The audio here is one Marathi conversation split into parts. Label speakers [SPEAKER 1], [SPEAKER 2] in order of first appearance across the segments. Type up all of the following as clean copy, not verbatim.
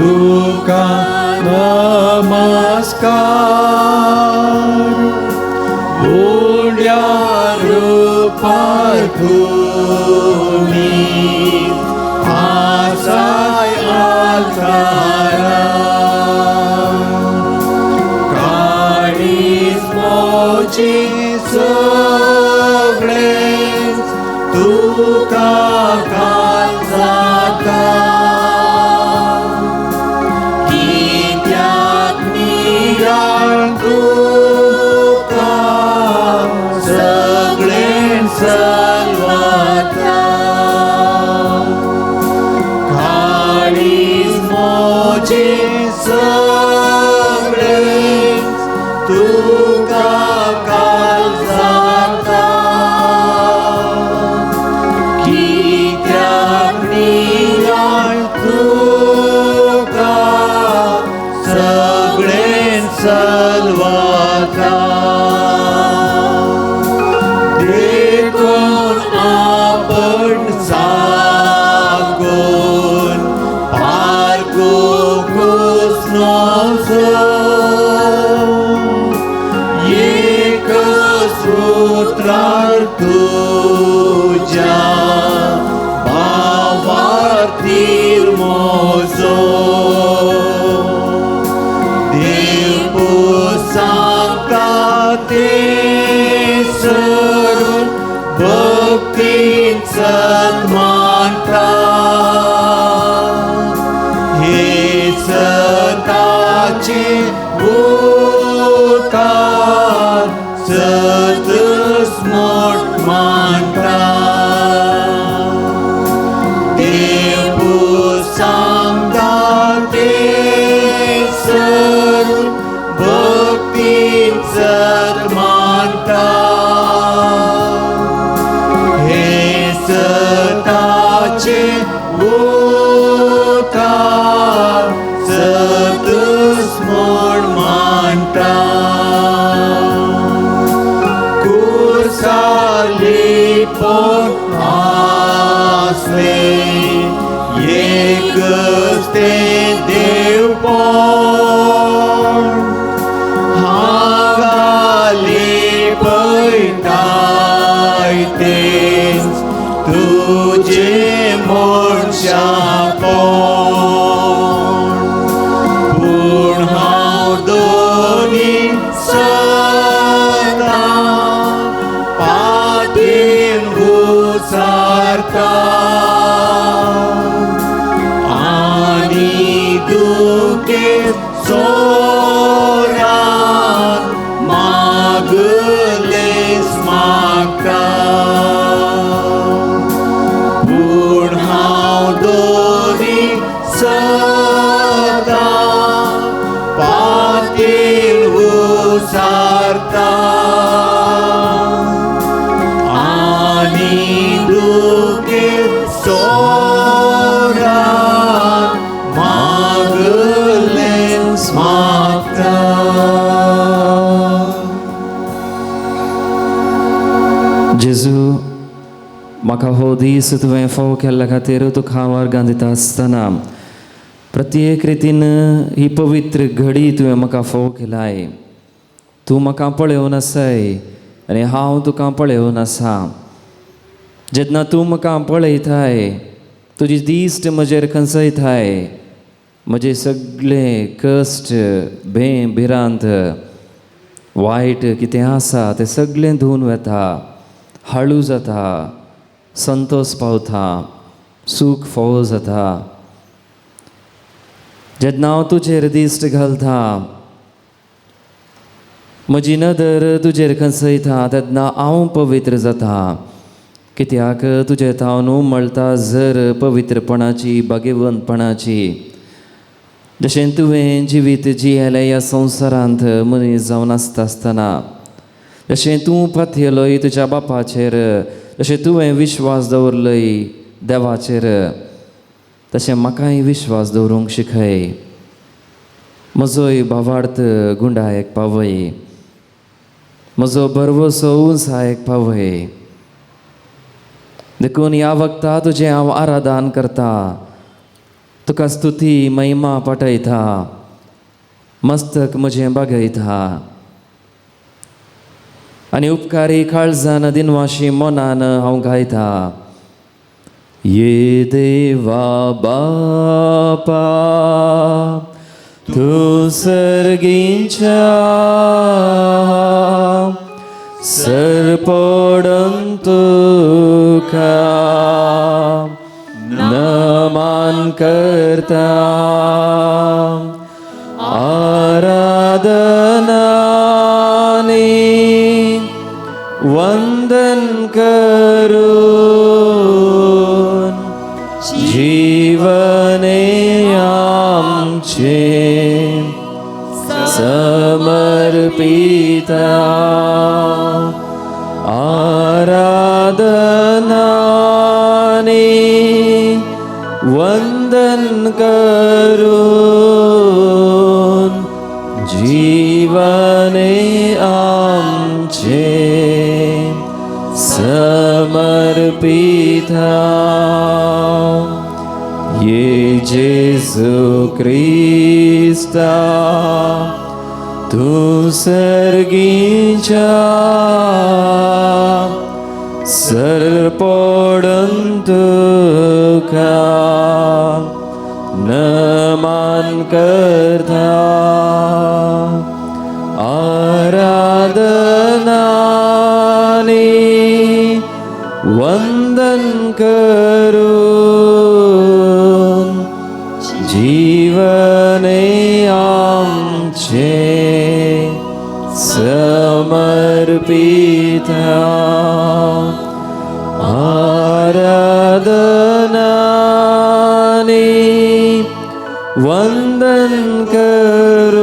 [SPEAKER 1] तुका नमस्कार. उड्या रूपार तुम्ही आसाय आलतारा. काळीज मोची सगळे तुका घाल जाता. कित्याक निराळ तुका सगळें चलवता. काळीज मोचे सगळे तुका घाल जाता. कित्याक निराळ तुका सगळें चलवता. देखून आपण जागून पारगू कुस्नोचो. एक सूत्रार तुझ्या भावार्थीर मोजो. देव सांगता ते सरून भक्तीन सन्मानता. हे सताचे उतार सतस मोठ मानता. देव सांगता ते सरून भक्तीन सन्मानता. हे सताचे उतार सतस मोड मानता. कुर्साली पण आसले एकच ते देव पण. हागाले पैताय तेच तुझे मोडशापण. पूण हांव दोनी सदा पाटीन उसारता. आनी दुखे सोरान मागलेस मागता. पूण हांव दोनी सदा पाटीन उसारता. आनी दुखे सोरान मागलेस मागता.
[SPEAKER 2] जेजू, म्हाका हो दीस तुवें फोव केल्ल्या खातीर तुका हांव अर्गां दिता आसतना प्रत्येक रितीन ही पवित्र घडी तुवें म्हाका फोव केलाय. तूं म्हाका पळयोवन आसाय आनी हांव तुका पळयोवन आसा. जेन्ना तूं म्हाका पळयताय तुजी दिश्ट म्हजेर खंचयताय. म्हजे सगळे कश्ट भिरांत वायट कितें आसा तें सगळें धुवन वता. हळू जाता, संतोष पावता, सूख फोव जाता. जेन्ना हांव तुजेर दिश्ट घालता, म्हजी नदर तुजेर खंचयता तेन्ना हांव पवित्र जाता. कित्याक तुजें हांव न्हू मळटा झर पवित्रपणाची भाग्यवंतपणाची. जशें तुवें जिवीत जियेलें ह्या संवसारांत मनीस जावन आसता आसतना, जशें तूं पातयलोय तुज्या बापाचेर, जशें तुवें विश्वास दवरलोय देवाचेर, तशें म्हाकाय विश्वास दवरूंक शिकय. म्हजोय भावार्थ गुंडायक पावय, म्हजो बरवसो उंचायक पावय. देखून ह्या वक्ता तुजें हांव आराधन करता. तुका स्तुती महिमा पटयता, मस्तक म्हजें बगयता आनी उपकारी काळजान दिनवाशी मनान हांव गायता. ये देवा बापा तूं सर्गींच्या सरपडन तुका नमन करता. आराधनानी वंदन करून जीवने आमचे समर्पिता. आराधनानी वंदन करून जीवने आमचे समर्पिता. ये जेसु ख्रिस्ता तूं सर्गींच्या सरपडन तुका नमन करता. आराधनानी वंदन करून जीवने आमचे समर्पिता. आराधनानी वंदन करून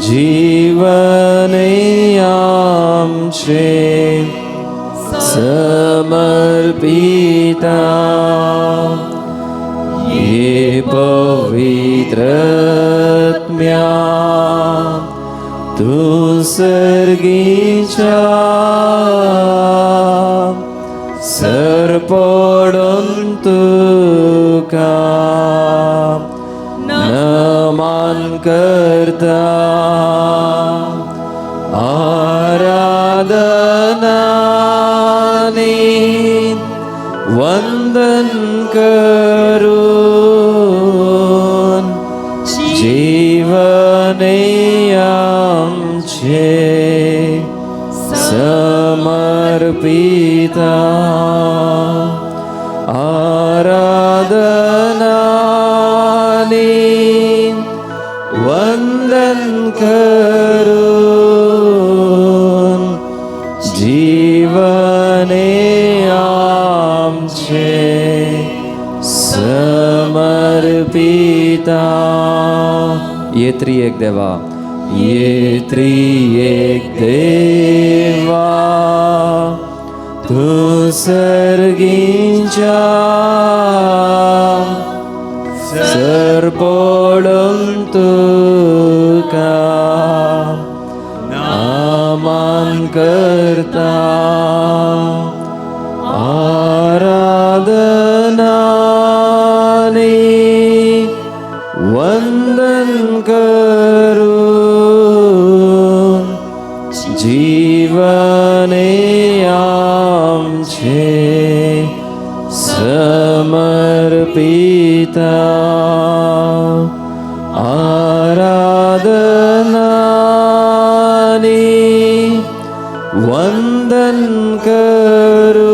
[SPEAKER 2] जीवने आमचे समर्पिता. ये पवित्रत्म्या तूं सर्गींच्या सरपडन तुका नमन करता. आराधनानी वंदन करून जीवने आमचे समर्पिता. आराधनानी वंदन करून जीवने आमचे समर्पिता. ये त्रिएक देवा, ये त्रिएक देवा तूं सर्गींच्या सरपडन तुका नमन करता. आराधनानी वंदन करून जीवने आमचे समर्पिता. आराधनानी वंदन करून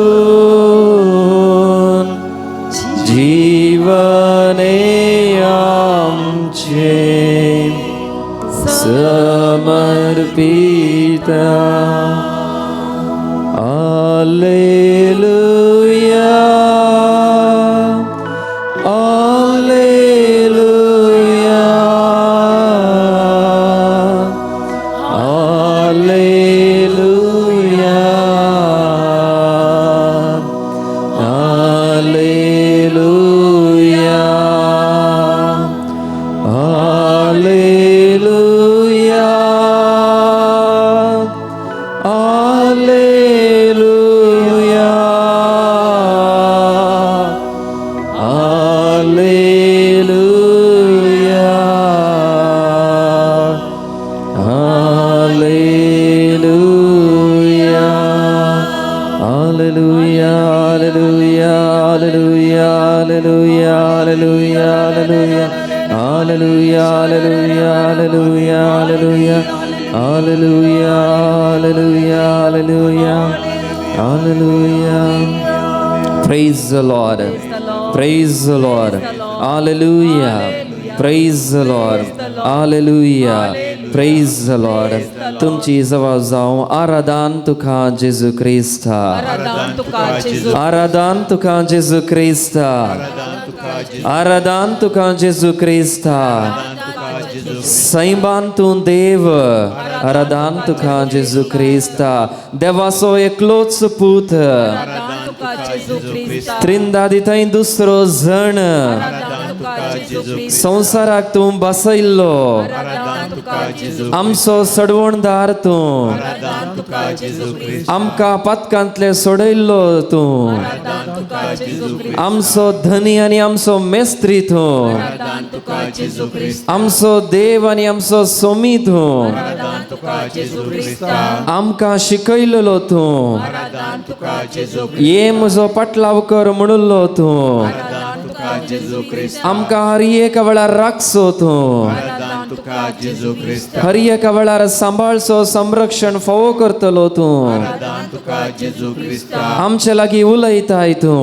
[SPEAKER 2] जीवने आमचे समर्पिता. Alleluia, Alleluia, Alleluia, Alleluia, Alleluia, Alleluia, Praise the Lord. Praise the Lord. Hallelujah. Praise the Lord. Hallelujah. Praise the Lord. तुमची जवळ जाऊन आराधन तुका जेजू ख्रिस्ता. आराधन तुका जेजू ख्रिस्ता. आराधन तुका जेजू ख्रिस्ता. सैबान तू देव. आराधन तुका जेजू ख्रिस्ता. देवाचो एकलोच पूत. त्रिंदादी थंय दुसरो जण. संसाराक तू बसयल्लो. आमचो सडवणदार तू. आमकां पातकांतले सोडयल्लो तू. आमचो धनी आनी आमचो मेस्त्री तू. आमचो देव आनी आमचो सोमी तू. आमकां शिकयलेलो तू. ये म्हजो पाटलावकर म्हणुल्लो तू. आमकां हर एक वेळार राखचो तू. हर एक वेळार सांबाळचो संरक्षण फावो करतलो तू. आमचे लागीं उलयताय तू.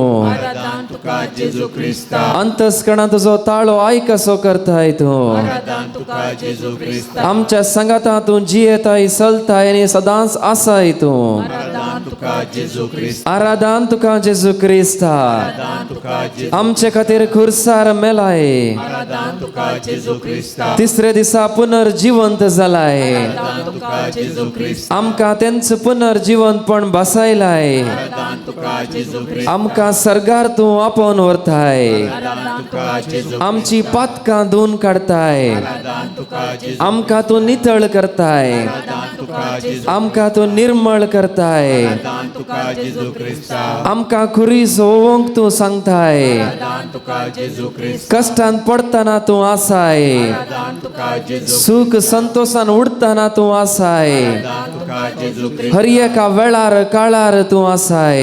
[SPEAKER 2] अंतस्करणांत तुजो ताळो आयकसो करताय तू. आमच्या संगातां तू जियेताय चलताय आनी सदांच आसाय तू. आराधन तुका जेजू ख्रिस्ता. आमचे खातीर खुर्सार मेलाय. तिसरे दिसा पुनर्जिवंत जालाय. आमकां तेंच पुनर्जिवंतपण बसयलाय. आमकां सर्गार तूं आपोवन व्हरताय. आमची पातकां धुवन काडताय. आमकां तूं नितळ करताय. आमकां तूं निर्मळ करताय. आमकां खुरी सोवंक तूं सांगताय. कश्टांत पडतना तूं आसाय. सुख संतोषान उडताना तूं आसाय. हर एका वेळार काळार तूं आसाय.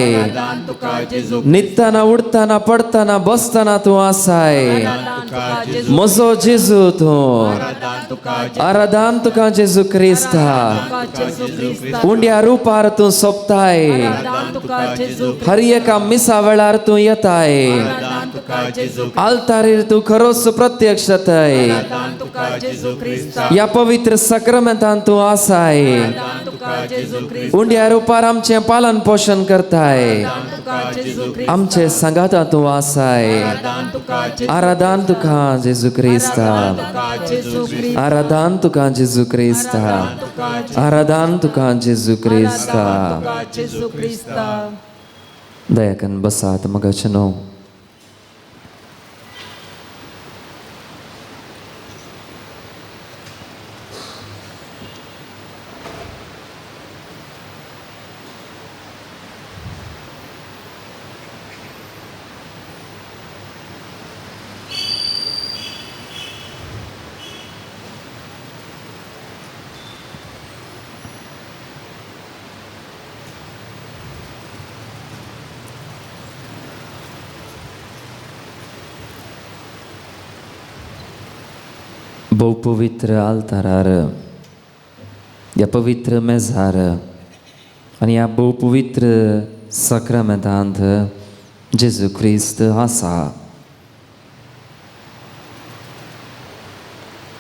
[SPEAKER 2] न्हिदताना उडताना पडताना बसताना तूं आसाय. म्हजो जेजू तूं. आराधन तुका जेजू ख्रिस्ता. उंड्या रुपार तूं सोंपताय. हर एका मिसा वेळार तूं येताय. आल्तारीर तूं खरोच प्रत्यक्ष जाताय. या पवित्र सक्रामेंतान तूं आसाय. उंड्या रुपार आमचें पालन पोषण करताय. आमचे सांगाता तूं आसाय. आराधन तुका जेजू ख्रिस्ता. आराधन तुका जेजू ख्रिस्ता. आराधन तुका जेजू ख्रिस्ता. दया करून बसात मगचनो. बहु पवित्र आल्तारार, या पवित्र मेजार आनी ह्या बहु पवित्र सक्रामेंतांत जेजू ख्रिस्त आसा.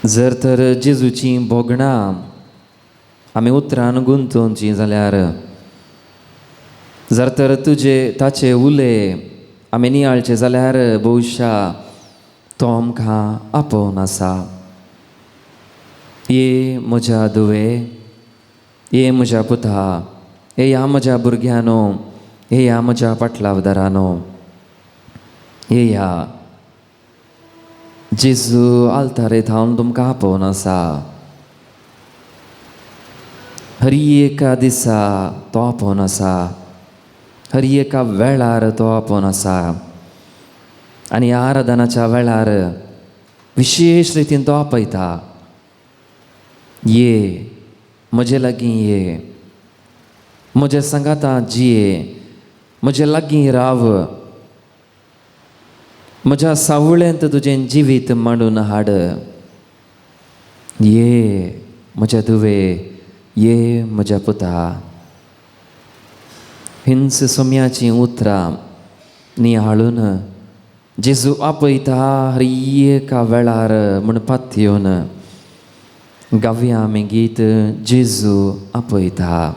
[SPEAKER 2] जर तर जेजूची बोगणां आमी उतरान गुंतोवची जाल्यार, जर तर ताचे उले आमी नियाळचे जाल्यार भविश्या तो आमकां आपोवन आसा. ये म्हज्या धुवे, ये म्हज्या पुता, हे ह्या म्हज्या भुरग्यानो, हे ह्या म्हज्या पाटलावदारानो, हे ह्या जेजू आल्तारेंत हांव तुमकां आपोवन आसा. हर एका दिसा तो आपोवन आसा. हर एका वेळार तो आपोवन आसा. आनी ह्या आराधनाच्या वेळार विशेष रितीन तो आपयता, ये म्हजे लागीं ये, म्हज्या सांगाता जिये, म्हजे लागीं राव, म्हज्या सावळेंत तुजें जिवीत मांडून हाड. ये म्हज्या धुवे, ये म्हज्या पुता. हिंच सोम्याचीं उतरां निहाळून जेजू आपयता हर एका वेळार म्हणपात येवन गावया आमी गीत जेजू आपयता.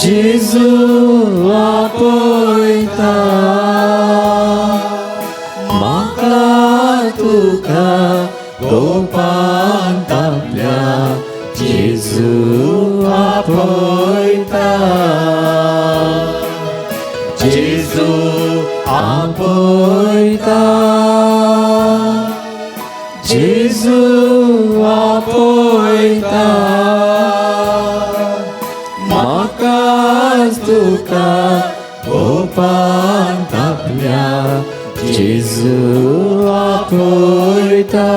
[SPEAKER 1] जेजू आपयता, म्हाका तुका गोपान आपल्या. जेजू आपयता, जेजू आपयता, जेजू आपयता, म्हाका तुका गोपान आपल्या. जेजू आपयता,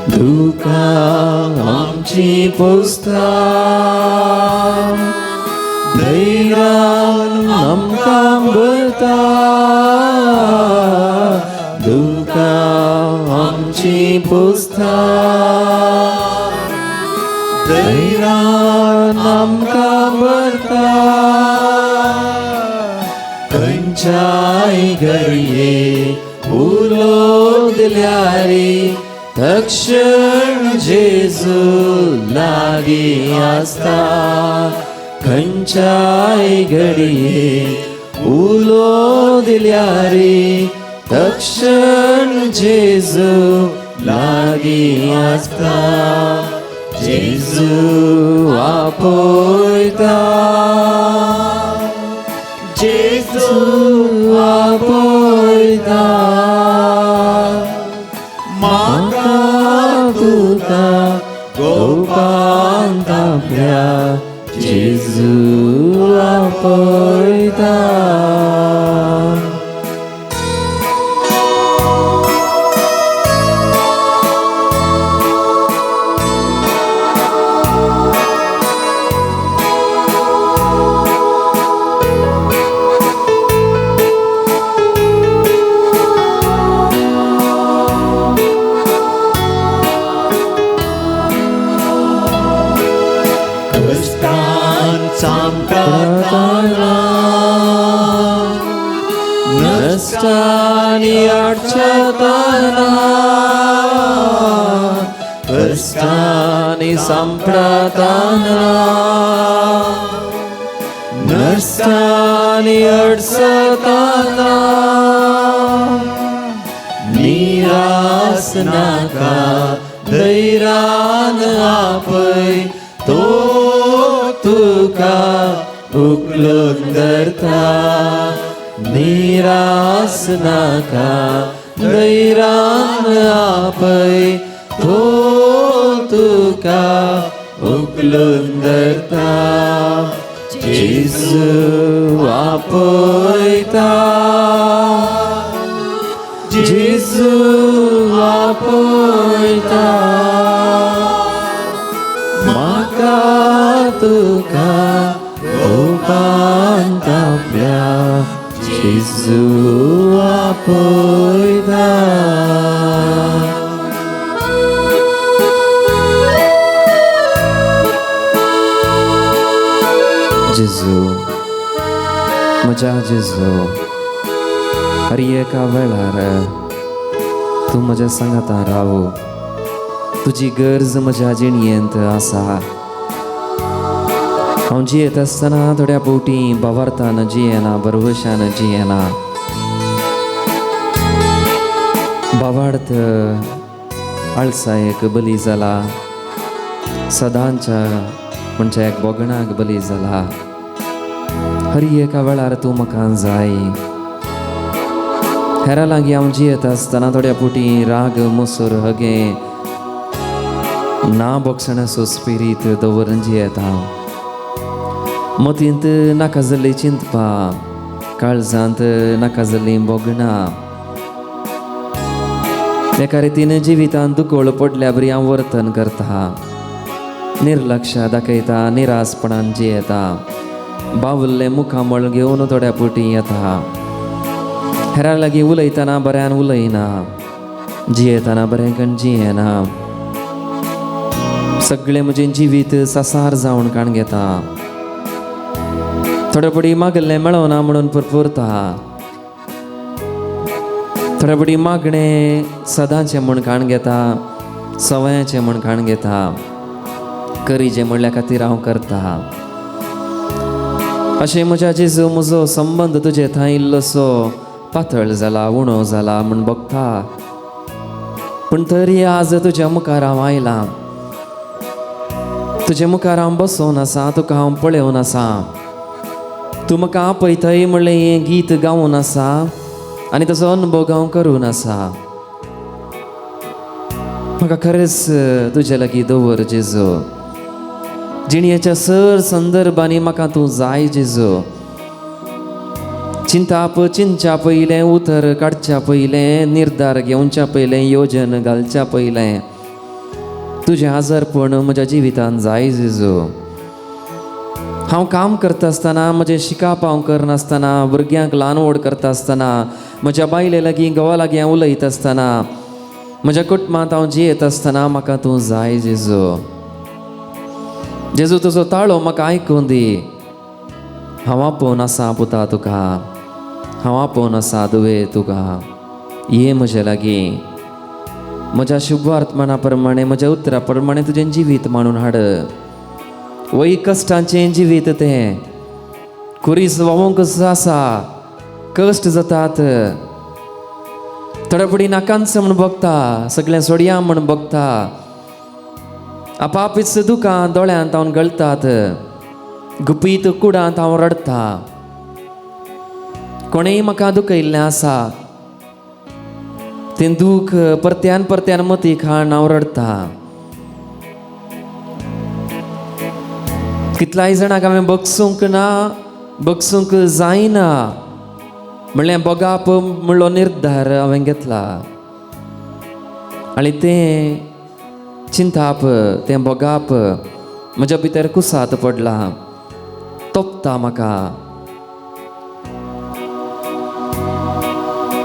[SPEAKER 1] दुका आमची पोसता, धैर्यान आमकां भरता. दुका आमची पोसता, धैर्यान आमकां भरता. खंयच्याय घडये उलो दिल्यारी तक्षण जेजू लागीं आसता. खंयच्याय घडये उलो दिल्यारी तक्षण जेजू लागीं आसता. जेजू आपयता, जेजू आपयता, म्हाका तुका गोपान आपल्या. जेजू आपयता. नष्टानी अडचताना, कष्टानी संपताना, नष्टानी अडचताना, निराश नाका धैर्यान आपय. तो तुका उखलून धरता. निराश नाका धैर्यान आपय. तो तुका उखलून धरता. जेजू आपयता, जेजू आपयता, म्हाका तुका गोपान आपल्या. जेजू आपयता. जेजू म्हज्या जेजू हर एका वेळार तूं म्हज्या सांगाता राव. तुजी गरज म्हज्या जिणयेंत आसा.
[SPEAKER 2] हांव जियेत आसतना थोड्या फावटी भावार्थान जियेना, भरवशान जियेना. भावार्थ आळसायेक बली जाला, सदांच्या मनशाक बोगणाक बली जाला. हरी एका वेळार तूं म्हाका जाय. हेरा लागीं हांव जियेत आसतना थोड्या फावटी राग मोसूर हगे ना बोगसणा सोस्पिरीत दवरून जियेत हांव. मतींत नाका जाल्ली चिंतपा, काळजांत नाका जाल्ली बोगणां. एका रितीन जिवितांत दुखोळ पडल्या बरी हांव वर्तन करता, निर्लक्ष दाखयता, निरासपणान जियेता, बावल्ले मुखामळ घेवन थोड्या फावटी येता. हेरा लागीं उलयतना बऱ्यान उलयना, जियेतना बरें कण जियेना. सगळें म्हजें जिवीत सासार जावन काण घेता. थोडे फावटी मागल्लें मेळना म्हणून फुरफुरता. थोडे फावटी मागणें सदांचें म्हूण काण घेता, सवयांचें म्हूण काण घेता. करीचें म्हणल्या खातीर हांव करता. अशें म्हज्या जेजू म्हजो संबंद तुजे थंय इल्लोसो पातळ जाला, उणो जाला म्हूण बगता. पूण तरी आज तुज्या मुखार हांव आयलां. तुजे मुखार हांव बसोन आसा, तुका हांव पळयोन आसा. तूं म्हाका आपयतय म्हणलें हें गीत गावून आसा आनी ताचो अनुभव हांव करून आसा. म्हाका खरेंच तुजे लागीं दवर जेजू. जिणेच्या सर संदर्भांनी म्हाका तूं जाय जेजू. चिंतच्या पयलें, उतर काडच्या पयलें, निर्धार घेवच्या पयलें, योजन घालच्या पयलें तुजें आजारपण म्हज्या जिवितांत जाय जेजू. हांव काम करता आसतना, म्हजें शिकाप हांव करनासतना, भुरग्यांक ल्हान व्हड करता आसतना, म्हज्या बायले लागीं घोवा लागीं हांव उलयता आसतना, म्हज्या कुटुंबांत हांव जियेत आसतना म्हाका तूं जाय जेजू. जेजू तुजो ताळो म्हाका आयकून दी. हांव आपोवन आसा पुता तुका, हांव आपोवन आसा दुवे तुका. ये म्हजे लागीं. म्हज्या शुभार्थमना प्रमाणे, म्हज्या उतरा प्रमाणे तुजें जिवीत मांडून हाड. वय कश्टांचें जिवीत तें कुरीस वावूंक आसा, कश्ट जातात. थोड्या फावटी नाकांच म्हूण बगता, सगळें सोडया म्हूण बगता. आपापीच दुखां दोळ्यांत हांव गळटात, गुपीत कुडांत हांव रडता. कोणेय म्हाका दुखयल्लें आसा, तें दूख परत्यान परत्यान मतीक हाडून हांव रडता. कितल्याय जाणांक हांवें बगसूंक ना, बगसूंक जायना म्हणलें बगाप म्हणलो निर्धार हांवें घेतला. आनी तें चिंताप, तें बगाप म्हज्या भितर कुसात पडलां, तोपता म्हाका.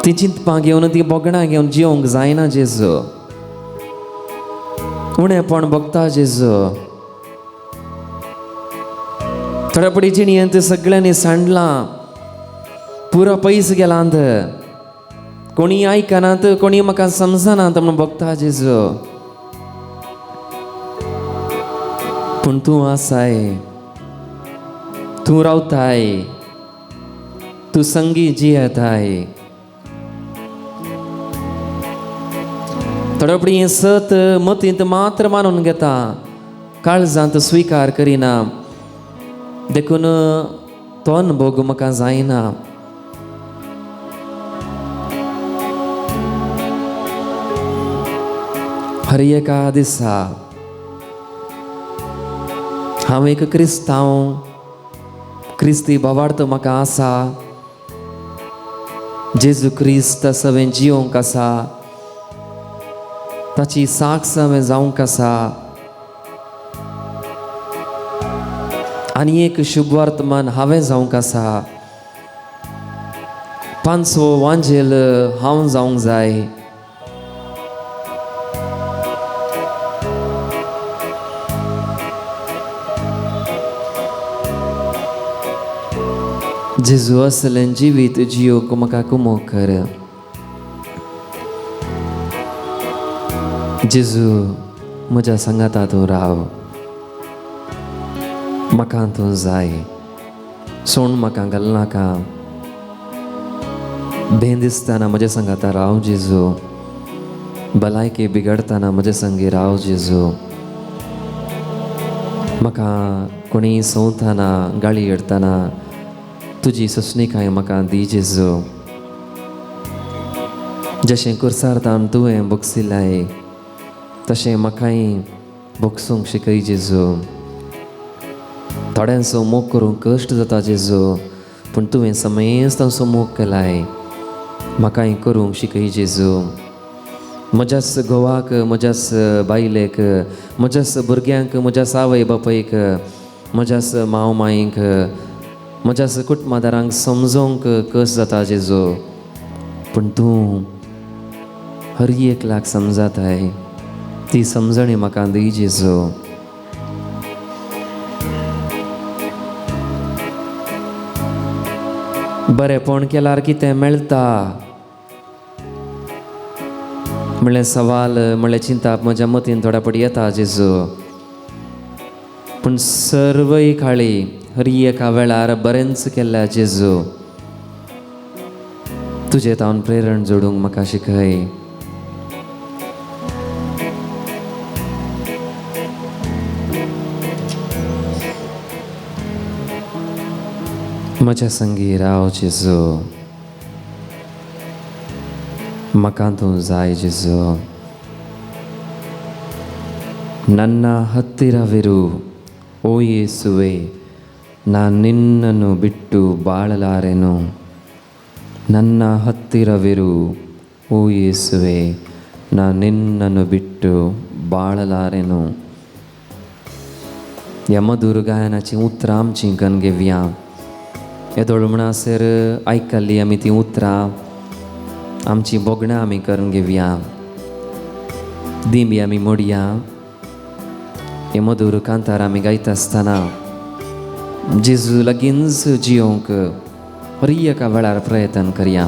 [SPEAKER 2] ती चिंतपां घेवन, ती बोगणां घेवन जिवंक जायना जेजू. उणेपण बगता जेजू. थोड्या फावटी जिणेंत सगळ्यांनी सांडलां, पुरो पयस गेलांत, कोणी आयकनात, कोणी म्हाका समजनात म्हूण बगता जेजू. पूण तूं आसाय, तूं रावताय, तूं संगी जियेताय. थोड्या फावटी हें सत मतींत मात्र मानून घेता, काळजांत स्विकार करिना. देखून तो अनुभव म्हाका जायना. हर एका दिसा हांव एक क्रिस्तांव, क्रिस्ती भावार्थ म्हाका आसा. जेजू क्रिस्त हांवें जिवंक आसा, ताची साक्ष हांवें जावंक आसा. आनी एक शुभवर्तमान हांवें जावंक आसा. 5वो वांजेल हांव जावंक जाय. जेजू असलें जिवीत जियोक म्हाका कुमोग कर. जेजू म्हज्या सांगाता तूं राव.
[SPEAKER 1] म्हाका तूं जाय. सोण म्हाका घालनाका. भेंदिसतना म्हजे सांगाता राव जेजू. भलायकी बिगडतना म्हजे संगी राव जेजू. म्हाका कोणी सवताना गाळी येडतना तुजी ससणीकाय म्हाका दी जेजू. जशें कुर्सारतान तुवें बोगसिल्लाय तशें म्हाकाय बोगसूंक शिकय जेजू. थोड्यांचो मोग करूंक कश्ट जाता जेजू, पूण तुवें समेज तांचो मोग केलाय. म्हाकाय करूंक शिकय जेजू. म्हज्याच घोवाक, म्हज्याच बायलेक, म्हज्याच भुरग्यांक, म्हज्या आवय बापायक, म्हज्याच मांव मायंक, म्हज्याच कुटुंबादारांक समजोवंक कस जाता जेजू. पूण तूं हर एकल्याक समजताय. ती समजणी म्हाका दी जेजू. बरेंपण केल्यार कितें मेळटा म्हणलें सवाल, म्हणलें चिंता म्हज्या मतीन थोड्या पटी येता जेजू. पूण सर्वय काळी हर एका वेळार बरेंच केल्ल्या जेजू. तुजें हांव प्रेरण जोडूंक म्हाका शिकय. म्हज्या संगी राव जेजू. म्हाका तूं जाय जेजू. ನನ್ನ ಹತ್ತಿರವಿರು ಓ ಯೇಸುವೆ, ನಿನ್ನನ್ನು ಬಿಟ್ಟು ಬಾಳಲಾರೆನು. ನನ್ನ ಹತ್ತಿರವಿರು ಓ ಯೇಸುವೆ, ನಿನ್ನನ್ನು ಬಿಟ್ಟು बाळलारेनो. ह्या मधुर गायनाची उतरां आमची कन्न घेवया. येदोळ म्हणसर आयकल्ली आमी ती उतरां आमची बोगणां आमी करून घेवया. दिंबी आमी मोडया. हे मधुर कांतार आमी गायता आसतना जेजू लागींच जियोंक हर एका वेळार प्रयत्न करया.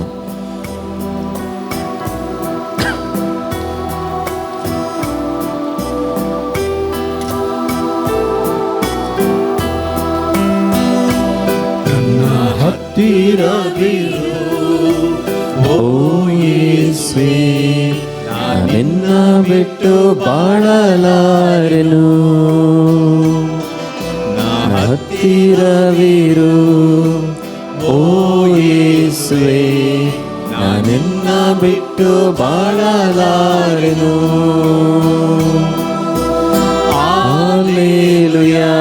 [SPEAKER 2] ಓ ಯೇಸುವೇ, ನಿನ್ನ ಬಿಟ್ಟು ಬಾಳಲಾರೆನು. ಹತ್ತಿರವಿರು ಓ ಯೇಸುವೇ, ನಿನ್ನ ಬಿಟ್ಟು ಬಾಳಲಾರೆನು. Hallelujah,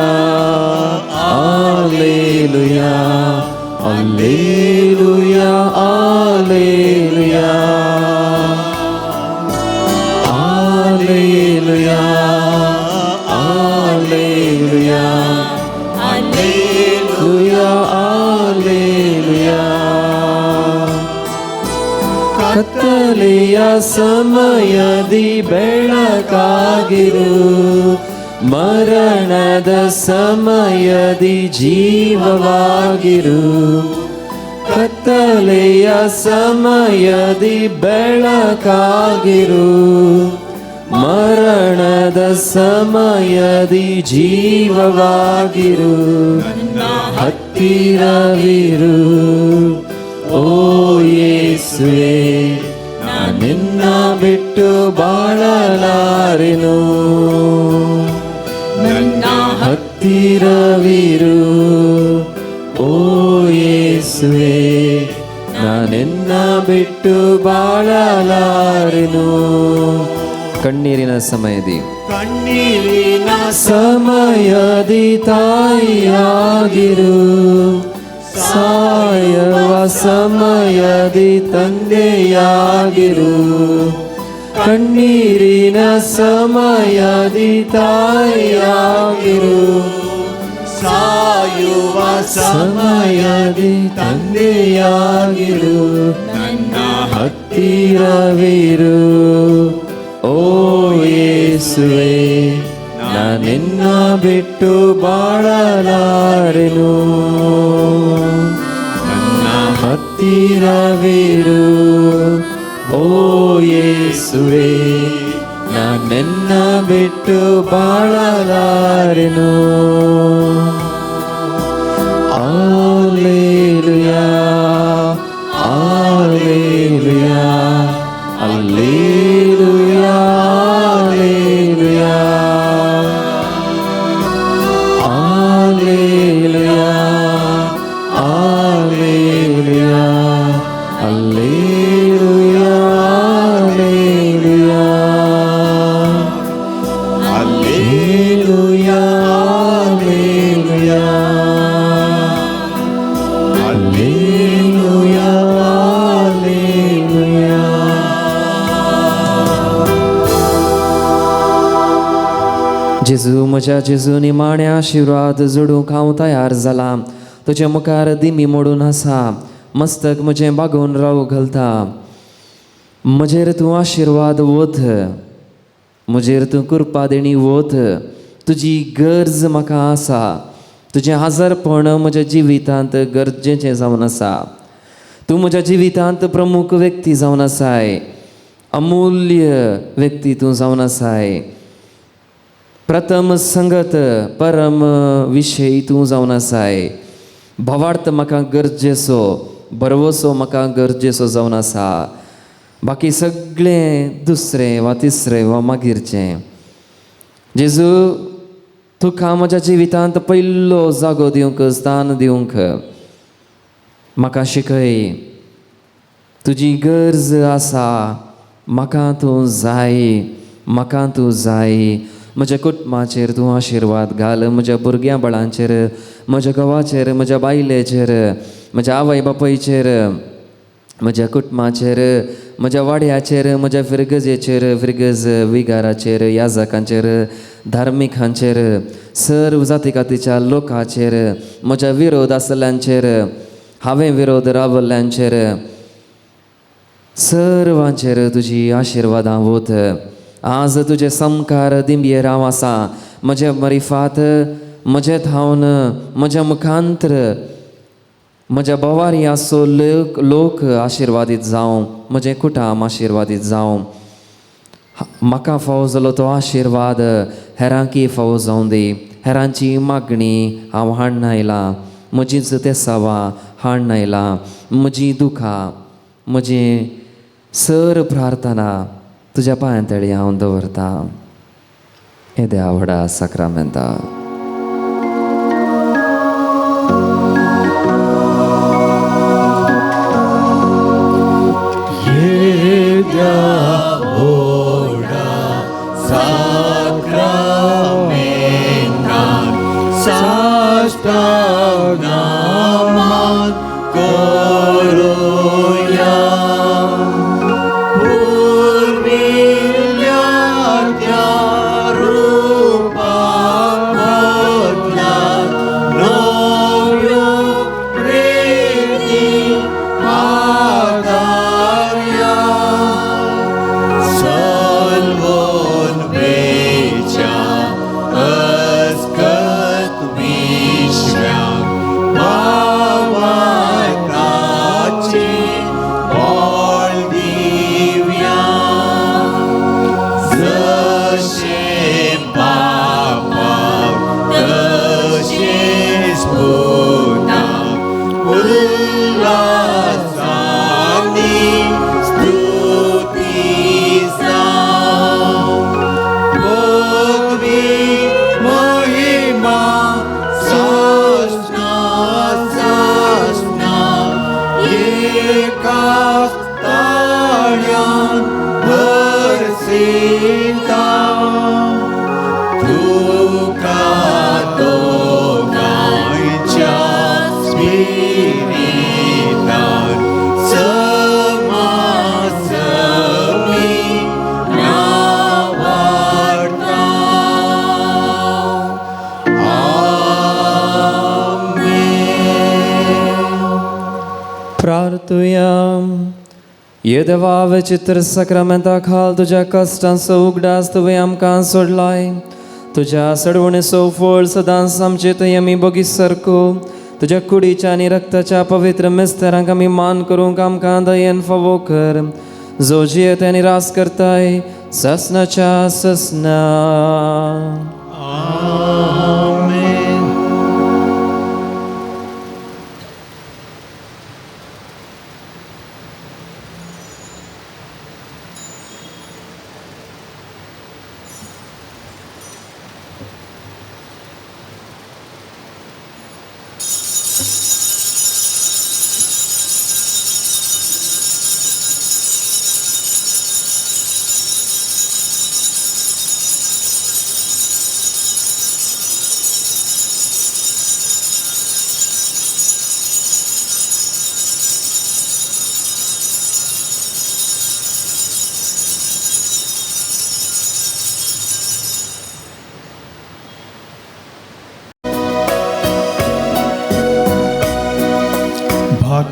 [SPEAKER 2] hallelujah, Alleluia, Alleluia, Alleluia, Alleluia, Alleluia, Alleluia. ಕತ್ತಲೆಯ ಸಮಯದಿ ಬೆಳಕಾಗಿರು, ಮರಣದ ಸಮಯದಿ ಜೀವವಾಗಿರು. ಕತ್ತಲೆಯ ಸಮಯದಿ ಬೆಳಕಾಗಿರು, ಮರಣದ ಸಮಯದಿ ಜೀವವಾಗಿರು. ಹತ್ತಿರವಿರು ಓ ಯೇಸುವೇ, ನಿನ್ನ ಬಿಟ್ಟು ಬಾಳಲಾರೆನು. ಹತ್ತಿರವಿರು ಓ ಯೇಸುವೇ, ನಿನ್ನ ಬಿಟ್ಟು ಬಾಳಲಾರೆನು. ಕಣ್ಣೀರಿನ ಸಮಯದಿ ಸಮಯದಿ ತಾಯಿಯಾಗಿರು, ಸಾಯವ ಸಮಯದಿ ತಂದೆಯಾಗಿರು. ಕಣ್ಣೀರಿನ ಸಮಯದಿ ತಾಯಿಯಾಗಿರು, ಸಾಯುವ ಸಮಯದಿ ತಂದೆಯಾಗಿರು. ನನ್ನ ಹತ್ತಿರವಿರು ಓ ಯೇಸುವೇ, ನಿನ್ನ ಬಿಟ್ಟು ಬಾಳಲಾರೆನು. ನನ್ನ ಹತ್ತಿರವಿರು ಓ ಯೇಸುವೇ, ನಿನ್ನ ಬಿಟ್ಟು ಬಾಳಲಾರೆನು. Alleluia, Alleluia, Alleluia, Alleluia, Alleluia, Alleluia, Alleluia, Alleluia, Alleluia, Alleluia, Alleluia. जेजू, म्हज्या जेजू निमाणे आशिर्वाद जोडूंक हांव तयार जाला. तुजे मुखार दिमी मोडून आसा, मस्तक म्हजें बागोवन राव घालता. म्हजेर तूं आशिर्वाद वत, म्हजेर तूं कृपा देणी वत. तुजी गरज म्हाका आसा. तुजें आजारपण म्हज्या जिवितांत गरजेचें जावन आसा. तूं म्हज्या जिवितांत प्रमुख व्यक्ती जावन आसाय. अमूल्य व्यक्ती तूं जावन आसाय. प्रथम संगत परम विशय तूं जावन आसाय. भवार्थ म्हाका गरजेचो, बरवसो म्हाका गरजेचो जावन आसा. बाकी सगळें दुसरें वा तिसरें वा मागीरचें. जेजू, तुका म्हज्या जिवितांत पयलो जागो दिवंक, स्थान दिवंक म्हाका शिकय. तुजी गरज आसा. म्हाका तूं जाय, म्हाका तूं जाय. म्हज्या कुटुंबाचेर तूं आशिर्वाद घाल. म्हज्या भुरग्यां बाळांचेर, म्हज्या घोवाचेर, म्हज्या बायलेचेर, म्हज्या आवय बापायचेर, म्हज्या कुटुंबाचेर, म्हज्या वाड्याचेर, म्हज्या फिरगजेचेर, फिरगज विगाराचेर, याजकांचेर, धार्मिकांचेर, सर्व जाती कातीच्या लोकांचेर, म्हज्या विरोध आसल्यांचेर, हांवें विरोध रावल्ल्यांचेर, सर्वांचेर तुजी आशिर्वादां वत. आज तुजे समकार दिंबये राव आसा. म्हजे मरिफात, म्हजे थावन, म्हज्या मुखांतर, म्हज्या बोवारी आसो लोक आशिर्वादीत जावं. म्हजें कुटुंब आशिर्वादीत जावं. म्हाका फावो जालो तो आशिर्वाद हेरांकी फावो जावं दी. हेरांची मागणी हांव हाडून आयलां. म्हजींच तेसावां हाडून आयलां. म्हजीं दुखां, म्हजी सर प्रार्थना तुज्या पांयांतळी हांव दवरतां. हे देवा व्हडा साक्रामेंता. प्रार्थुया. ये देवा विचित्र सक्रामेंता खाल तुझ्या कष्टांचो उगडास तुवें आमकां सोडलाय. तुझ्या सडवणीचो फळ सदांच आमचे थंय आमी बगी सारको. तुझ्या कुडीच्या आनी रक्ताच्या पवित्र मिस्तेरांक आमी मान करूंक आमकां दयेन फावो कर. जो जियेत आनी रास करताय ससनाच्या ससना.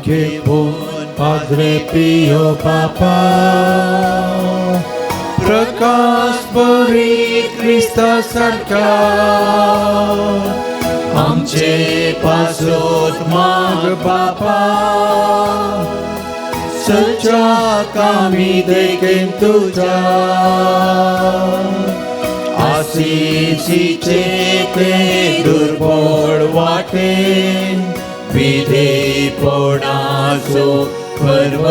[SPEAKER 3] घेऊन Padre Pio Papa प्रकाश बरी ख्रिस्ता सारखा आमचे पासोत माग बापा सच्चा कामी देखील तुझा आशीषीचे ते दुर्बळ वाटे विधेयपणाचो पर्व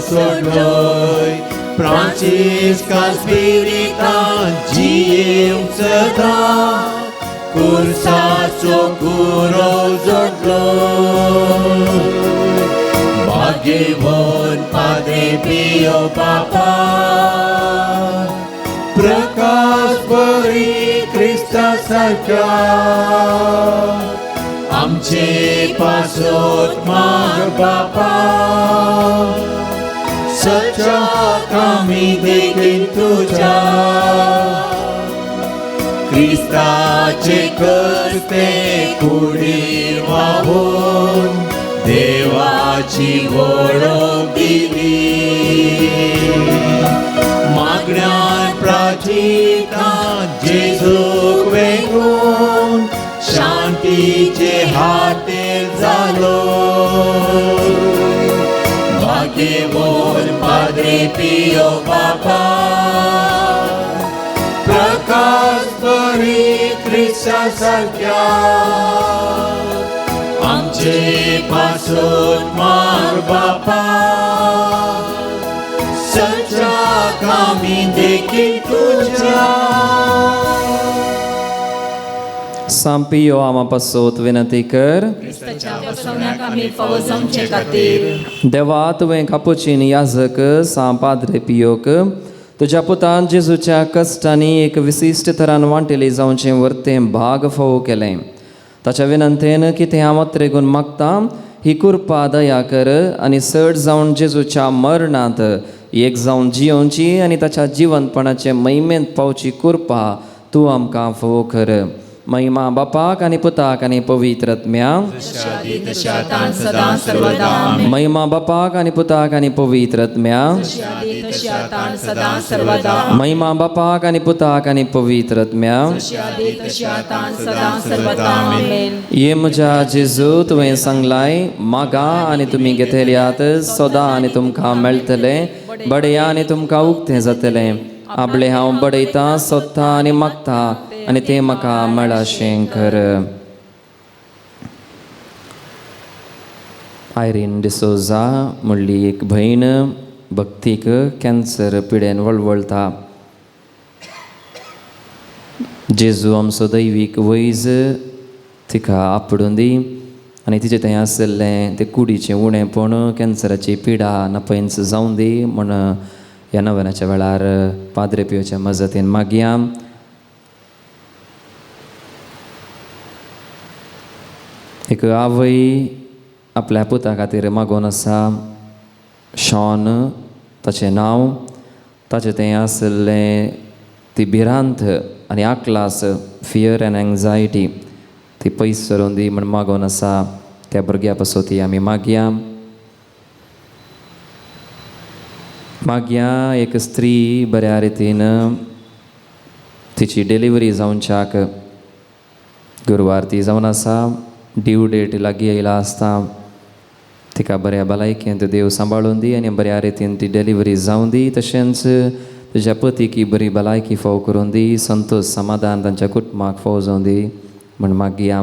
[SPEAKER 3] सोडलोय फ्रांसिस्का स्पिरितान जियेव सदा कुर्साचो कुरो जोडलो भाग्यवान Padre Pio Papa प्रकाश बरी ख्रिस्ता सारखा आमचे पासोत माग बापा सच्चा कामी देखील तुझा ख्रिस्ताचे करते कुडीर वाहून देवाची वळख दिली मागण्यान प्राचिता जेजूक वेगून शांतीचे हातेर जालो भाग्यवान Padre Pio Papa प्रकाश बरी ख्रिस्ता सारख्या आमचे पासोत माग बापा सच्चा कामी देखील तुझा
[SPEAKER 2] सांपियो आमा पासोत विनंती कर
[SPEAKER 4] ख्रिस्ताच्या वसवण्याक आमी फावो जावचे खातीर
[SPEAKER 2] देवा तुवें कापुचीन याजक सा पाद्रे पियोक तुज्या पुतान जेजूच्या कश्टांनी एक विशिश्ट तरान वांटेली जावचें वर्तें भाग फावो केलें ताच्या विनंतेन की तें हांव त्रेगून मागता ही कृपा दया कर आनी चड जावन जेजूच्या मरणांत एक जावन जियोवची आनी ताच्या जिवंतपणाचे महिमेंत पावची कृपा तूं आमकां फावो कर महिमा बापाक आनी पुताक आनी पवित्रत्म्या
[SPEAKER 4] शातान सदां सर्वदा
[SPEAKER 2] महिमा बापाक आनी पुताक आनी पवित्रत्म्या
[SPEAKER 4] शातान सदां सर्वदा
[SPEAKER 2] महिमा बापाक आनी पुताक आनी पवित्रत्म्या
[SPEAKER 4] शातान सदां सर्वदा आमेन
[SPEAKER 2] ये म्हज्या जेजू तुवें सांगलाय मागा आनी तुमी घेतल्यात सदां आनी तुमकां मेळटलें बडया आनी तुमकां उक्तें जातलें आपले हांव बडयतां सोदतां आनी मागतां आनी तें म्हाका मेळाशें कर आयरीन डिसोजा म्हणली एक भयण भक्तीक कॅन्सर पिडेन वळवळटा जेजू आमचो दैवीक वैज तिका आपडून दी आनी तिचे थंय आसलें तें कुडीचें उणेंपण कॅन्सराची पिडा नपयंच जावं दी म्हण ह्या नवनाच्या वेळार पाद्रे पियोच्या मजतीन मागया एक आवय आपल्या पुता खातीर मागोन आसा शॉन ताचें नांव ताचें तें आसलें ती भिरांत आनी आकलास फियर एंड एंग्जायटी ती पयस सरोवन दी म्हण मागोन आसा त्या भुरग्या पासून ती आमी मागया एक स्त्री बऱ्या रितीन तिची डिलिव्हरी जावच्याक गुरुवार ती जावन आसा ड्यू डेट लागीं येयला आसता तिका बऱ्या भलायकेंत देव सांबाळून दी आनी बऱ्या रितीन ती डिलिव्हरी जावं दी तशेंच तुज्या पतीक बरी भलायकी फाव करून दी संतोष समाधान तांच्या कुटुंबाक फाव जावं दी म्हण मागया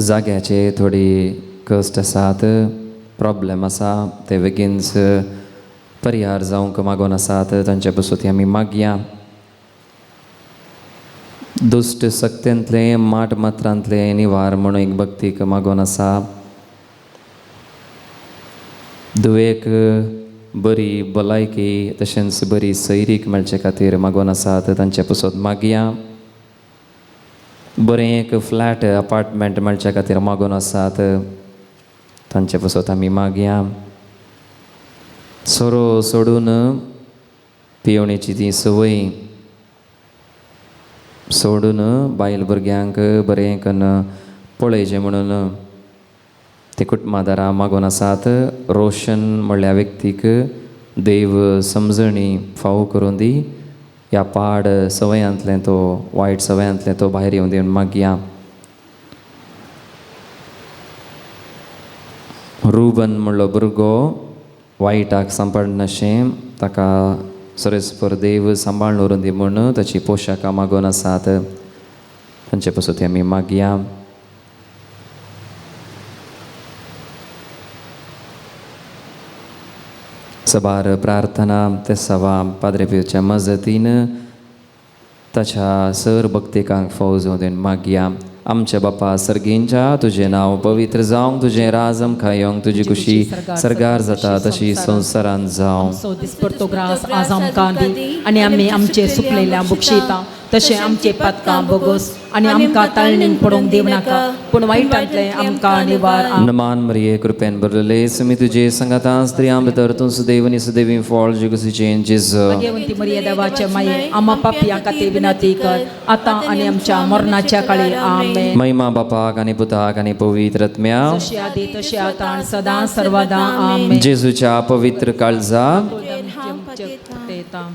[SPEAKER 2] जाग्याचे थोडी कश्ट आसात प्रॉब्लेम आसा ते बेगीनच परिहार जावंक मागोन आसात तांचे पासून आमी मागया दुश्ट सक्तेंतले माट मात्रांतले निवार म्हणून एक भक्तीक मागोन आसा दुवेक बरी भलायकी तशेंच बरी सैरीक मेळचे खातीर मागोन आसात तांचे पासून मागया बरें एक फ्लॅट अपार्टमेंट मेळचे खातीर मागोन आसात तांचे पासून आमी मागया सोरो सोडून पिवणेची ती संवय
[SPEAKER 1] सोडून बायल भुरग्यांक बरें करून पळयचें म्हणून ते कुटुंबादारां मागून आसात. रोशन म्हणल्या व्यक्तीक देव समजणी फावो करून दी. ह्या पाड सवयांतले तो वायट सवयांतले तो भायर येवन दिवन मागया. रुबन म्हणलो भुरगो वायटाक सांबाळनाशें ताका सरस्पर देव सांबाळून व्हरून दी म्हूण ताची पोशाकां मागून आसात. तांचे पासून ती आमी मागया. सबार प्रार्थना ते सवा पाद्रे पिवच्या मजतीन ताच्या सर भक्तिकांक फावो जावन मागया. आमच्या बापा सर्गींच्या तुझें नांव पवित्र जावंक, तुझें राज आमकां येवंक, तुजी कुशी सरगार जाता तशी संवसारांत जावं.
[SPEAKER 4] सो दिसपरतो ग्रास आज आमकां दी आनी आमी आमचे सुकलेल्या बुक्षिता तशें आमचे पातकां बोगोस आनी आमकां ताळणीन पडोवंक दिव नाका पूण वायटांतले आमकां निवार.
[SPEAKER 1] नमान मरिये कृपेन भरलेले तुमी तुजे संगता स्त्रियां भितर तूं सुदैव आनी सुदैवी फळ जगसीचें जेजू.
[SPEAKER 4] भाग्यवंती मरिये देवाचे माये आम्हा पापियां खातीर विनंती कर आतां आनी आमच्या मरणाच्या काळी आमेन.
[SPEAKER 1] महिमा बापाक आनी पुताक आनी पवित्र आत्म्या
[SPEAKER 4] जशी आदी तशी आतां आनी सदां सर्वदा आमेन.
[SPEAKER 1] जेजूच्या पवित्र काळजाक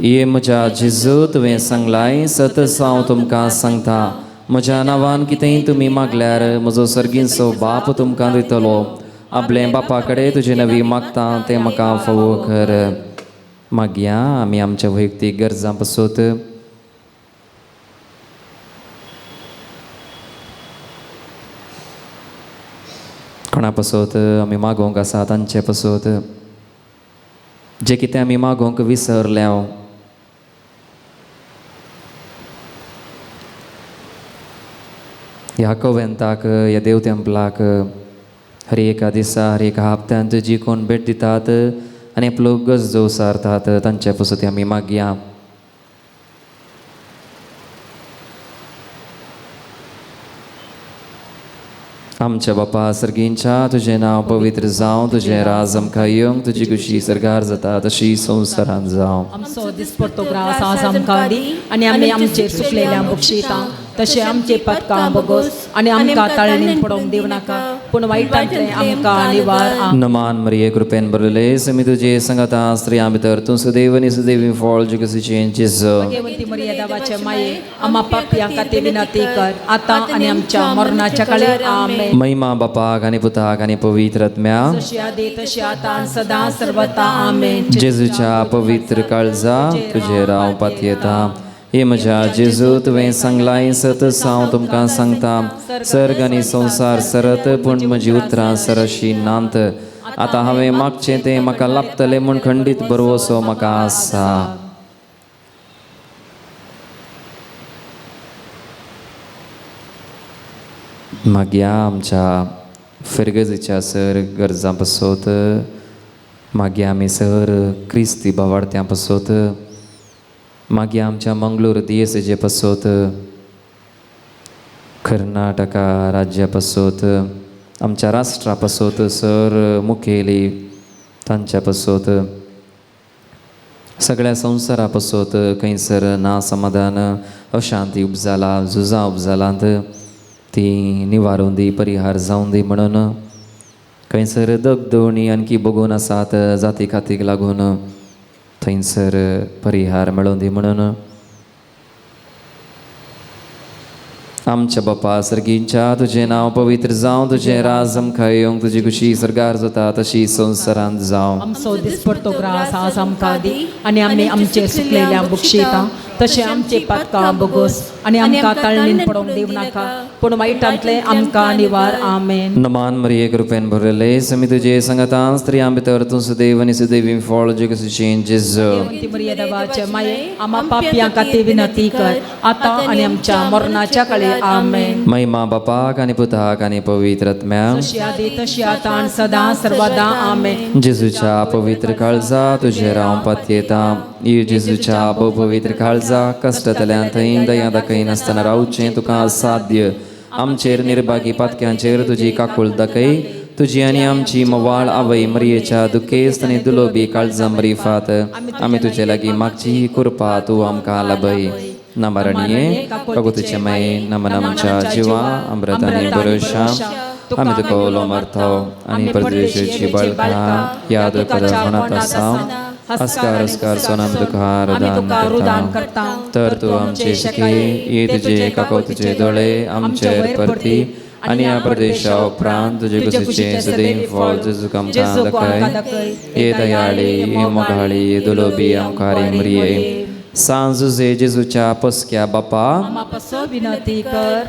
[SPEAKER 1] ये म्हज्या जेजू तुवें सांगलाय सतत हांव तुमकां सांगता म्हज्या नांवान कितेंय तुमी मागल्यार म्हजो सर्गींचो बाप तुमकां दितलो. आपले बापा कडेन तुजे नवी मागता तें म्हाका फावो कर. मागया आमी आमच्या वैयक्तीक गरजां पासत कोणा पासत आमी मागोवंक आसा तांचे पासत जे कितें आमी मागोवंक विसरल्या ह्या कॉवेंताक ह्या देव टेंपलाक हर एका दिसा हर एका हप्त्यांत जी कोण भेट दितात आनी आपलो गरजो सारतात तांचे पासत आमी मागया. आमच्या बापा सर्गींच्या तुजें नांव पवित्र जावं, तुजें राज आमकां येवंक, तुजी कुशी सरगार जाता तशी संवसारांत जावं.
[SPEAKER 4] आमचो दिसपरतो ग्रास आज आमकां दी आनी आमी आमचेर सुकलेल्या बुक्षिता तशें आमचे पातकां बोगोस आनी आमकां ताळणीन पडोवंक दिव नाका पूण वायटांतले आमकां निवार.
[SPEAKER 1] नमान मरिये कृपेन भरलेले तुमी तुजे संगता स्त्रियां भितर तूं सुदैव आनी सुदैवी फळ जगसीचें जेजू.
[SPEAKER 4] भाग्यवंती मरिये देवाचे माये आम्हा पापियां खातीर विनंती कर आतां आनी आमच्या मरणाच्या काळी आमेन.
[SPEAKER 1] महिमा बापाक आनी पुताक आनी पवित्र आत्म्या
[SPEAKER 4] जशी आदी तशी आतां आनी सदां सर्वदा आमेन.
[SPEAKER 1] जेजूच्या पवित्र काळजा तुजेर हांव पातयेता. हे म्हज्या जेजू तुवें सांगलाय सतत हांव तुमकां सांगता सर्ग आनी संवसार सरत पूण म्हजी उतरां सरशी नांत. आतां हांवें मागचें तें म्हाका लाभतलें म्हूण खंडीत बरवसो म्हाका आसा. मागया आमच्या फिरगजेच्या सर गरजां पासत मागया आमी सर क्रिस्ती भावार्थ्यां पासत मागया आमच्या मंगळूर दिएसचे पासत कर्नाटका राज्या पासत आमच्या राष्ट्रा पासत सर मुखेली तांच्या पासत सगळ्या संवसारा पासत खंयसर ना समाधान अशांती उपजाला झुजां उपजालांत ती निवारून दी परिहार जावं दी म्हणून खंयसर दगदवणी आणखी बगून आसात जाती खातीक लागून थंयसर परिहार मेळोवन दी म्हणून आमच्या बापा सर्गींच्या तुजें नांव पवित्र जावं, तुजें राज आमकां येवंक, तुजी कुशी सरगार जाता तशी संवसारांत जावं.
[SPEAKER 4] आमचो दिसपरतो ग्रास आज आमकां दी आनी आमी आमचे सुकलेल्या बुक्षिता तशें आमचे पातकां बोगोस आनी आमकां ताळणीन पडोवंक दिव नाका पूण वायटांतले आमकां निवार आमेन.
[SPEAKER 1] नमान मरिये कृपेन भरलेले तुमी तुजे संगता स्त्रियां भितर तूं सुदैव आनी सुदैवी फळ जगसीचें जेजू.
[SPEAKER 4] भाग्यवंती मरिये देवाचे माये आम्हा पापियां खातीर विनंती कर आतां आनी आमच्या मरणाच्या काळी आमेन.
[SPEAKER 1] महिमा बापाक आनी पुताक आनी पवित्र आत्म्याक
[SPEAKER 4] जशी आदी तशी आतां आनी सदां सर्वदा आमेन.
[SPEAKER 1] जेजूच्या पवित्र काळजा तुजेर हांव पातयेता. जेजूच्या पवित्र काळजा कश्टांतल्यान थंय दया दाखय नासतना रावचें तुका साध्य. आमचेर निर्भागी पातक्यांचेर तुजी काकूळ दाखय. तुजी आनी आमची मोवाळ आवय मरियेच्या दुखेस्त आनी दुलोबी काळजा मरिफात आमी तुजे लागीं मागची ही कृपा तूं आमकां लाभय. नामारणीये काकुतीचे माये नमनमच्या जिवा अमृताने बरोशा आम्ही तुका ओलो मारतो आणि परदेशाची बळका याद कदा होणार असाव अस्कार सोनाम तुका रुदान करता तर तू आमचे शिके ये तुझे काकुतीचे दोळे आमचेर परती आणि या प्रदेशा उपरांत तुझे कुशीचे सदैव फळ जेजू आमकां दाखय ये दयाळी ये मोगाळी दुलोबी आमकां मरिये सांजुजे जेजूच्या पसक्या बापा
[SPEAKER 4] आम्हा पासो विनंती कर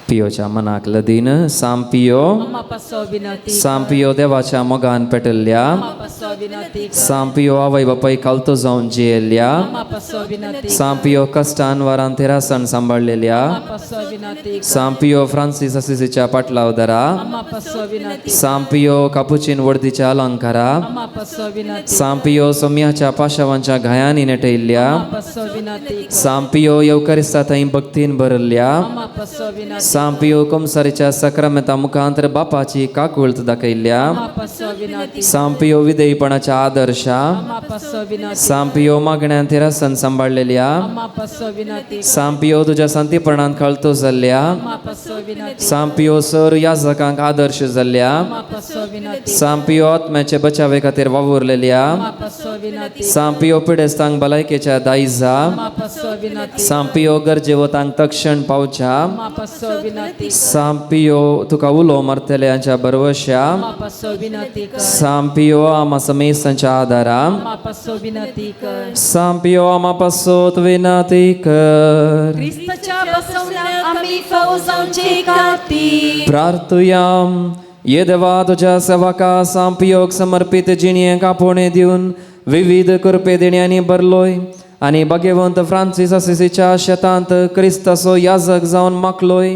[SPEAKER 1] पियोच्या मनाक लदीन सांपियो
[SPEAKER 4] आम्हा पासो विनंती
[SPEAKER 1] सांपियो देवाच्या मोगान पेटल्ल्या
[SPEAKER 4] आम्हा पासो विनंती कर
[SPEAKER 1] सांपियो आवय बापाय कालतो जावन जियेल्ल्या
[SPEAKER 4] आम्हा पासो विनंती
[SPEAKER 1] सांपियो कष्टान वारान तेरासन सांबाळलेल्या
[SPEAKER 4] आम्हा पासो विनंती कर
[SPEAKER 1] सांपियो फ्रांसीस असिसीच्या पाटलावदरा
[SPEAKER 4] आम्हा पासो विनंती
[SPEAKER 1] सांपियो कापुचीन वर्दीच्या अलंकारा
[SPEAKER 4] आम्हा पासो विनंती
[SPEAKER 1] सांपियो सोम्याच्या पाशावांच्या घायांनी नटयल्ल्या
[SPEAKER 4] आम्हा पासो विनंती कर
[SPEAKER 1] सांपियो येवकारिस्ता थंय भक्तीन भरल्ल्या
[SPEAKER 4] आम्हा पासो विनंती
[SPEAKER 1] सांपियो कमसारीच्या सक्रामेता मुखांतर बापाची काकुळत दाखयल्ल्या
[SPEAKER 4] आम्हा पासो विनंती
[SPEAKER 1] सांपियो विधेयपणाच्या आदर्शा
[SPEAKER 4] आम्हा पासो विनंती
[SPEAKER 1] सांपियो मागण्यांत तेरासन सांबाळलेल्या
[SPEAKER 4] आम्हा पासो विनंती
[SPEAKER 1] सांपियो तुझ्या संतीपणान कळतो जाल्ल्या
[SPEAKER 4] आम्हा पासो विनंती
[SPEAKER 1] सांपियो सर याजकांक आदर्श जाल्ल्या
[SPEAKER 4] आम्हा पासो विनंती
[SPEAKER 1] सांपियो आत्म्याचे बचावे खातीर वावुरलेल्या
[SPEAKER 4] आम्हा पासो विनंती
[SPEAKER 1] सांपियो पिडेस्तांक भलायकेच्या दायजा
[SPEAKER 4] आम्हा पासो विनंती
[SPEAKER 1] सांपियो गरजेवतांक तक्षण पावच्या
[SPEAKER 4] आम्हा पासो विनंती
[SPEAKER 1] सांपियो तुका उलो मारतल्यांच्या बरवश्या
[SPEAKER 4] आम्हा पासो विनंती कर
[SPEAKER 1] सांपियो आमा समेस्तांच्या आदारा
[SPEAKER 4] आम्हा पासो विनंती कर
[SPEAKER 1] सांपियो आमा पासोत विनंती कर
[SPEAKER 4] क्रिस्ताच्या बसवण्यात आम्ही फौजांची खातीर
[SPEAKER 1] प्रार्थुयाम ये देवा तुझ्या सेवका सांपियोक समर्पित जिणेक आपोणे दिवन विविध कृपे देण्यांनी भरलोय आणि भगवंत फ्रांसीस असिसीच्या शेतांत क्रिस्ताचो याजक जावन मागलोय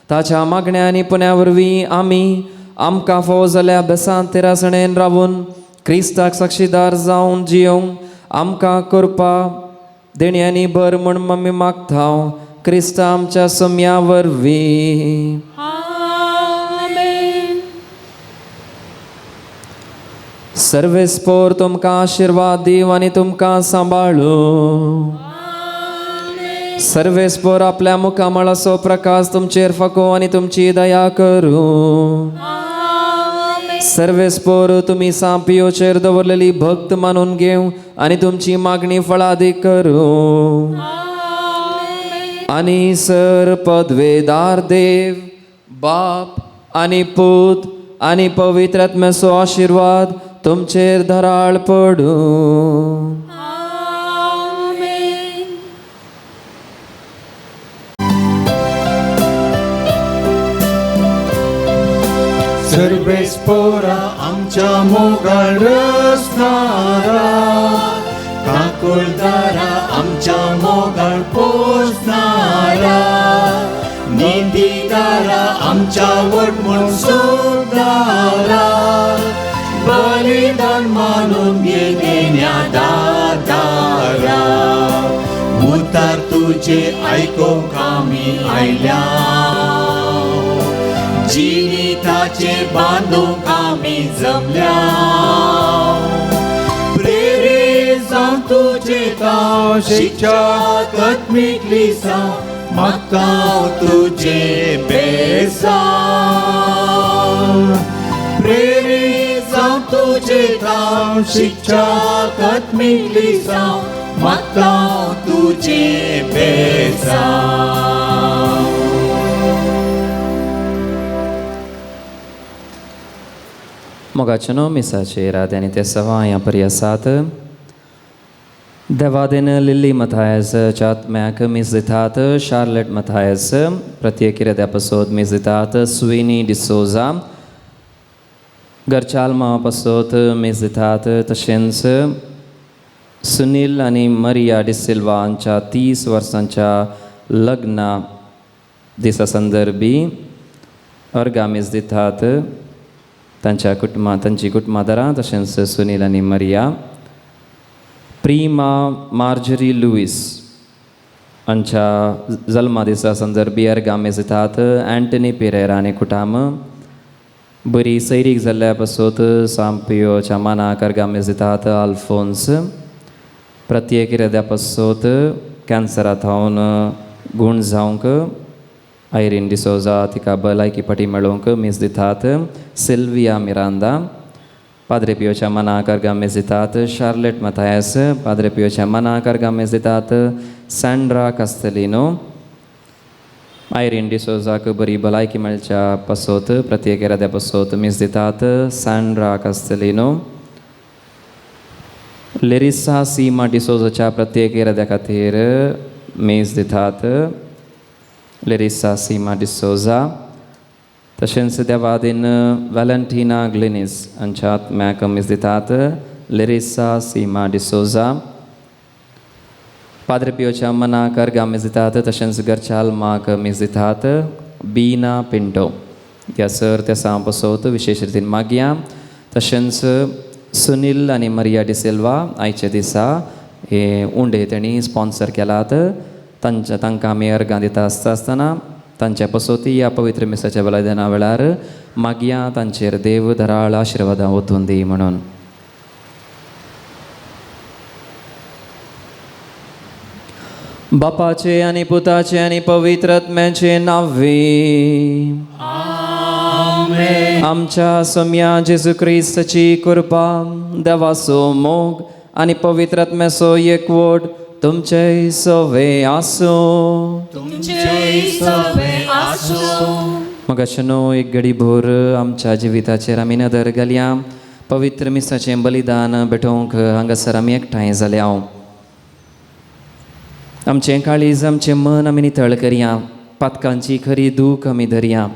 [SPEAKER 1] ताच्या मागण्या आनी पुण्या वरवीं आमी आमकां फावो जाल्या बेसांत तेरासणेन रावून क्रिस्ताक साक्षीदार जावन जियोंक आमकां करपा देण्यांनी भर म्हूण आमी मागता क्रिस्ता आमच्या सोम्या वरवीं
[SPEAKER 4] आमेन
[SPEAKER 1] सर्वेस्पोर तुमकां आशिर्वाद दिव आनी तुमकां सांबाळू सर्वेस्पोर आपल्या मुखामळाचो प्रकाश तुमचेर फाको आनी तुमची दया करूं सर्वेस्पोर तुमी सांपियोचेर दवरलेली भक्त मानून घेवं आनी तुमची मागणी फळादीक करूं आनी सर पदवेदार देव बाप आनी पूत आनी पवित्र आत्म्याचो आशिर्वाद तुमचेर धराळ पडूं
[SPEAKER 3] सर्वेस्पोरा आमच्या मोगाळ रचणारा काकुळदारा आमच्या मोगाळ पोसणारा निंदीदारा आमच्या वटमूळ सोडणारा बलिदान मानून घे देण्या दातारा उतार तुझे ऐकोंक आमी आयल्या जिनिताचे बांदूंक आमी जमल्या प्रेरे जावन तुझे हांव शिक्षक आत्मिकली जावं मागता तुझे बेसांव प्रेरे जावन तुझे हांव शिक्षक आत्मिकली जावं मागता तुझे बेसांव
[SPEAKER 1] मोगाचनो मिसाचे रात आनी ते सवा ह्या पर्यासात देवादेन लिली मथायस चात्म्याक मीस दितात शार्लेट मथायस प्रत्येक किरद्यापासोत मीस दितात स्विनी डिसोजा गरचाल्मा पासोत मीस दितात तशेंच सुनील आनी मरिया डिसिल्वा हांच्या 30 वर्सांच्या लग्ना दिसा संदर्भी अर्गा मीस दितात तांची कुटुंबादारां तशेंच सुनील आनी मरिया प्रिमा मार्जरी लुईस हांच्या जल्मा दिसा संदर्भी अर्गा मीस दितात अँटनी पेरेरा आनी कुटाम बरी सैरीक जाल्ल्या पासोत सांपियोच्या मानाक अर्गा मीस दितात आल्फोन्स प्रत्येक हृदया पासोत
[SPEAKER 2] कॅन्सरांत हावन गूण जावंक आयरीन डिसोजा तिका भलायकी पाटी मेळोवंक मीस दितात. सिल्विया मिरांदा पाद्रे पियोच्या मनाक अर्गामेस दितात. शार्लेट मथायस पाद्रे पियोच्या मनाक अर्गामेस दितात. सँड्रा कास्तेलिनो आयरीन डिसोजाक बरी भलायकी मेळच्या पासोत प्रत्येक येराद्या पासोत मीस दितात. सँड्रा कास्तेलिनो लेरिसा सीमा डिसोजाच्या प्रत्येक येराद्या खातीर मीस दितात. लेरिसा सीमा डिसोजा तशेंच देवादीन व्हॅलेंटिना ग्लिनिस हांच्या आत्म्याक मीस दितात. लेरिसा सीमा डिसोजा पाद्रे पियोच्या मनाक अर्गां मीस दितात. तशेंच घरच्या आल्माक मीस दितात. बीना पिंटो ह्या सर त्या सां पासोत विशेश रितीन मागया. तशेंच सुनील आनी मरिया डिसिल्वा आयच्या दिसा हे उंडे तेणी स्पॉन्सर केलात. तांकां आमी अर्गां दिता आसतना तांच्या पासोती ह्या पवित्र मिसाच्या बलिदाना वेळार मागया तांचेर देव धराळ आशिर्वादां ओतून दी म्हणून. बापाचे आनी पुताचे आनी पवित्र आत्म्याचे नांवे आमच्या सम्या जेजू क्रिस्ताची कृपा देवाचो मोग आनी पवित्र आत्म्याचो एकवट तुमचे सवे आसो. मग न्हू एक घडी भोर आमच्या जिविताचेर आमी नदर घालया. पवित्र मिसाचें बलिदान भेटोवंक हांगासर आमी एकठांय जाल्या. आमचें काळीज आमचें मन आमी नितळ करया. पातकांची खरी दूख आमी धरया.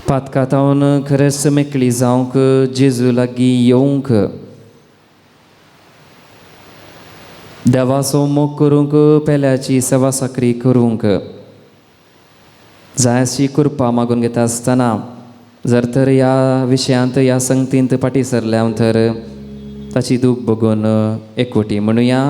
[SPEAKER 2] पातकांतावन खरेंच मेकळी जावंक जेजू लागीं येवंक देवाचो मोग करूंक पेल्याची सेवा साकरी करूंक जाय अशी कृपा मागून घेता आसतना जर तर ह्या विशयांत ह्या संगतींत फाटी सरल्या तर ताची दूख बघून एकवटी म्हणुया.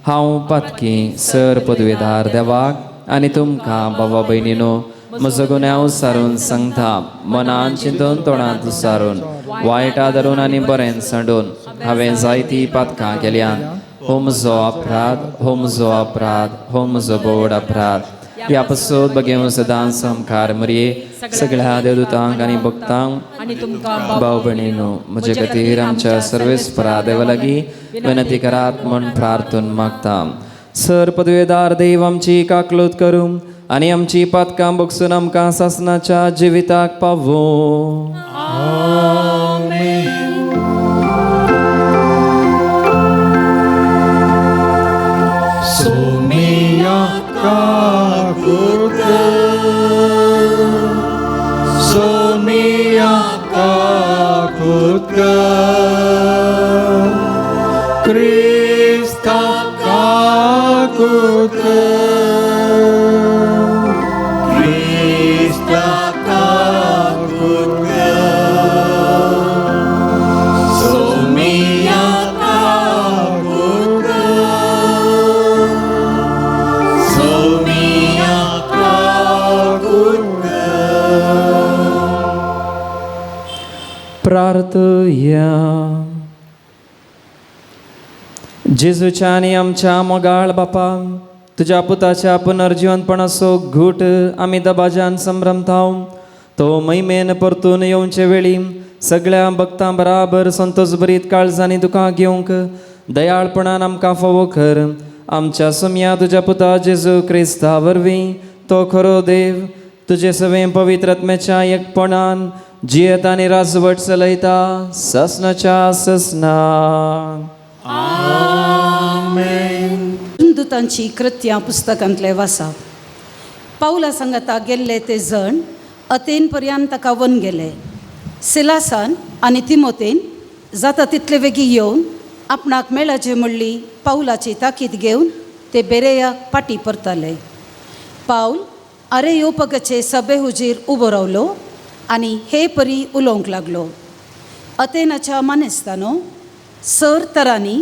[SPEAKER 2] हांव पातकी सर पदवेदार देवाक आनी तुमकां बाबा भयणीनो म्हजो गुन्यांव सारून सांगता. मनान चिंतून तोंडांत सारून वायटा धरून आनी बरें सांडून हांवें जायतीं पातकां केल्यात. हो म्हजो अपराध, हो म्हजो अपराध, हो म्हजो बोड अपराध. ह्या पासत बगेव सदां समकार मरये सगळ्या देवदूतांक आनी भक्तांक
[SPEAKER 4] आनी तुमकां
[SPEAKER 2] भाव भयणीनो म्हजे खातीर आमच्या सर्वेस्परा देवा लागीं विनंती करात म्हूण प्रार्थून मागता. सर पदवेदार देव आमची काकलूत करूं आनी आमची पातकां बगसून आमकां सासणाच्या जिविताक पावो.
[SPEAKER 3] Somia kakutke, Somia kakutke, Krista kakutke, Krista kakutke, Somia kakutke.
[SPEAKER 2] प्रार्थया. जेजूच्या आनी आमच्या मोगाळ बापा तुज्या पुताच्या पुनर्जिवंतपणाचो घूट आमी दबाज्यान संभ्रमताव. तो महिमेन परतून येवचे वेळी सगळ्या भक्तां बराबर संतोष भरीत काळजांनी तुका घेवंक दयाळपणान आमकां फावो कर. आमच्या सम्या तुज्या पुता जेजू क्रिस्ता वरवीं तो खरो देव तुजे सवें पवित्र आत्म्याच्या एकपणान जियेत आनी राजवट चलयता ससनाच्या ससना.
[SPEAKER 5] दूतांची कृत्यां पुस्तकांतले वाचप. पावला सांगता गेल्ले ते जण अतेन पर्यंत ताका वन गेले. सिलासान आनी तिमोथेन जाता तितले बेगी येवन आपणाक मेळाचे म्हणली पावलाची ताकीद घेवन ते बेरेयाक पाटी परताले. पावल आरेयोपगाचे सभे हुजीर उबो रावलो आनी हे परी उलोवंक लागलो. अतेनाच्या मानेस्तानो सर तरांनी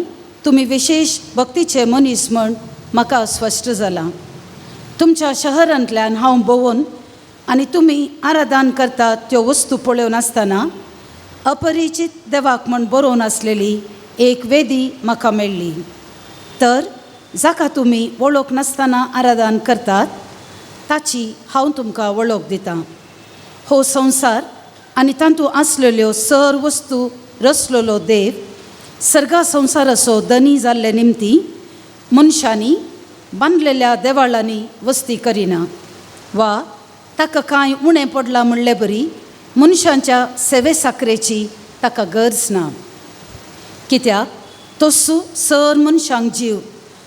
[SPEAKER 5] तुमी विशेष भक्तीचे मनीस म्हण म्हाका स्पश्ट जाला. तुमच्या शहरांतल्यान हांव भोंवून आनी तुमी आराधन करतात त्यो वस्तू पळोवन आसतना अपरिचीत देवाक म्हण बरोवन आसलेली एक वेदी म्हाका मेळ्ळी. तर जाका तुमी वळख नासतना आराधन करतात ताची हांव तुमकां वळख दितां. हो संवसार आनी तातूंत आसलेल्यो सर वस्तू रचलेलो देव सर्गा संवसाराचो धनी जाल्ले निमती मनशांनी बांदलेल्या देवाळांनी वस्ती करिना, वा ताका कांय उणें पडलां म्हणले बरी मनशांच्या सेवे साकरेची ताका गरज ना. कित्याक तो सर मनशांक जीव,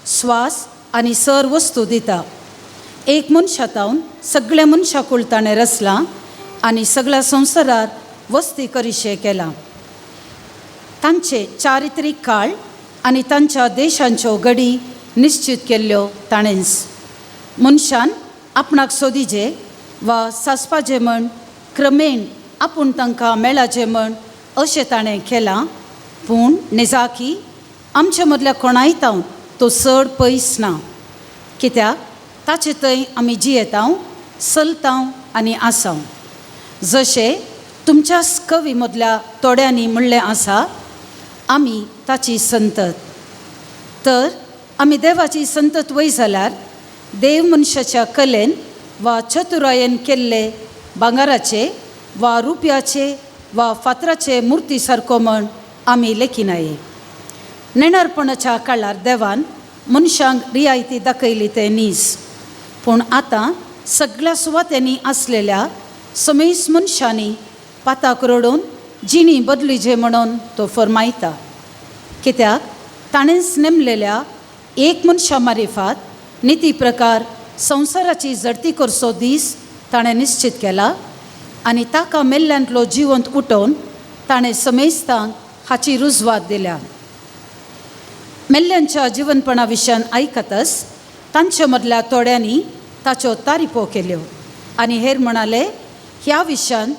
[SPEAKER 5] स्वास आनी सर वस्तू दिता. एक मनशातावन सगळ्या मनशाकूळ ताणें रचलां आनी सगळ्या संवसारार वस्ती करीशे केला. तांचे चारित्रीक काळ आनी तांच्या देशांच्यो घडी निश्चित केल्ल्यो ताणेंच. मनशान आपणाक सोदिचे वा सासपाचें म्हण क्रमेण आपूण तांकां मेळाचें म्हण अशें ताणें केलां. पूण नेजाकी आमचे मदल्या कोणाय तावन तो चड पयस ना. कित्याक ताचे थंय आमी जियेतांव, चलतांव आनी आसांव. जशें तुमच्याच कवी मदल्या थोड्यांनी म्हणलें आसा, आमी ताची संतत. तर आमी देवाची संतत वय जाल्यार देव मनशाच्या कलेन वा चतुरायेन केल्ले भांगाराचे वा रुपयाचे वा फातराचे मुर्ती सारको म्हण आमी लेखिनाये. नेणारपणाच्या काळार देवान मनशांक रियायती दाखयली ते नीज. पूण आतां सगळ्या सुवातेनी आसलेल्या समेस मनशांनी पाताक रडून जिणी बदलीचे म्हणून तो फरमायता. कित्याक ताणेंच नेमलेल्या एक मनशा मारिफात निती प्रकार संवसाराची जडती करचो दीस ताणें निश्चित केला आनी ताका मेल्ल्यांतलो जिवंत उठोवन ताणें समेस्तांक हाची रुजवात दिल्या. मेल्ल्यांच्या जिवनपणा विशयान आयकतच तांचे मदल्या थोड्यांनी ताच्यो तारीफो केल्यो आनी हेर म्हणाले, ह्या विशयान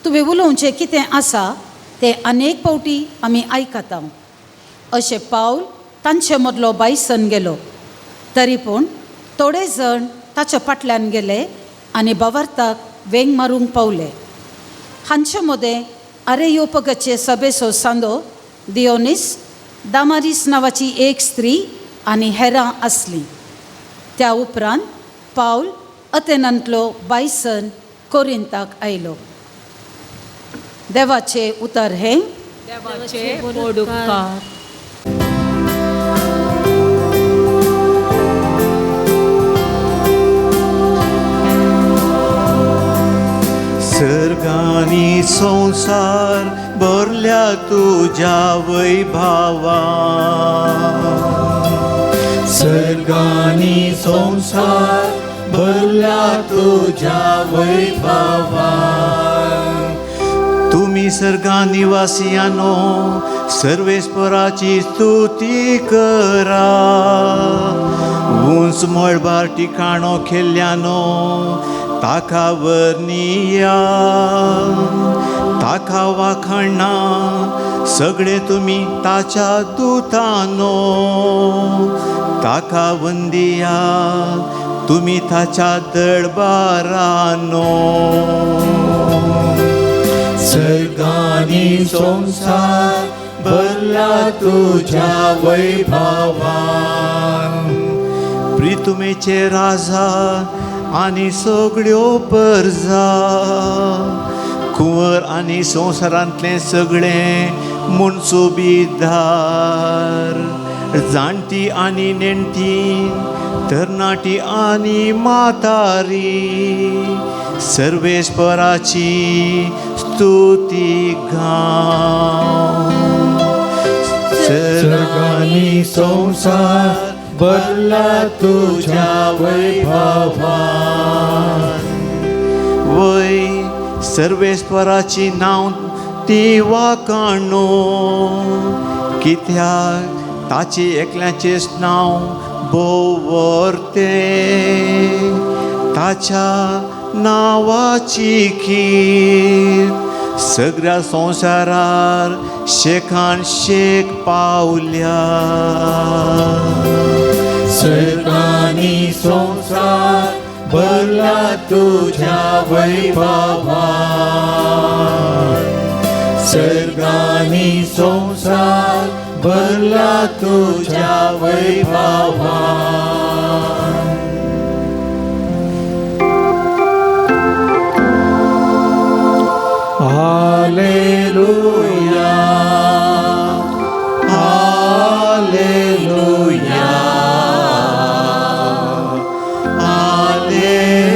[SPEAKER 5] तुवें उलोवचें कितें आसा तें अनेक फावटी आमी आयकता. अशें पावल तांचे मदलो बायसन गेलो. तरी पूण थोडे जण ताच्या फाटल्यान गेले आनी बावार्थाक वेंग मारूंक पावले. हांचे मदें आरेयोपगाचे सभेचो सांदो दियोनीस, दामारीस नांवाची एक स्त्री आनी हेरां आसलीं. त्या उपरांत पावल अथेनांतलो बायसन कोरिंताक आयलो. देवाचे उतर हें,
[SPEAKER 4] देवाचे व्हड उपकार.
[SPEAKER 3] सर्गानी संसार भरल्या तुझ्या वैभवा. सर्गानी संसार भरल्या तुझ्या वैभवा. तुम्ही सर्गा निवासियानो सर्वेस्पराची स्तुती करा. उंच मळबार ठिकाणो खेल्ल्यानो ताका वर्णिया. ताका वाखाणा सगळे तुम्ही ताच्या दुतानो. ताका वंदिया तुम्ही ताच्या दरबारानो. सर्गानी संसार भरला तुझ्या वैभवान. प्रितुमेचे राजा आनी सगळ्यो परजा. कुंवर आनी संवसारांतले सगळे मुनसुबीदार. जाणटी आनी नेणटी, तरणाटी आनी म्हातारी सर्वेस्पराची स्तुती गाव. सर्गानी संसार भरला तुझ्या वैभवान. वय सर्वेस्पराची नांव ती वाखाणो. कित्याक ताचे एकल्याचेच नांव भोवरते. ताच्या नांवाची कीर्त सगळ्या संवसारार शेखान शेक पावल्या. सर्गानी संसार भरला तुझ्या वैभवान. सर्गानी संसार भरला तुझ्या वैभवान. Hallelujah, hallelujah, hallelujah.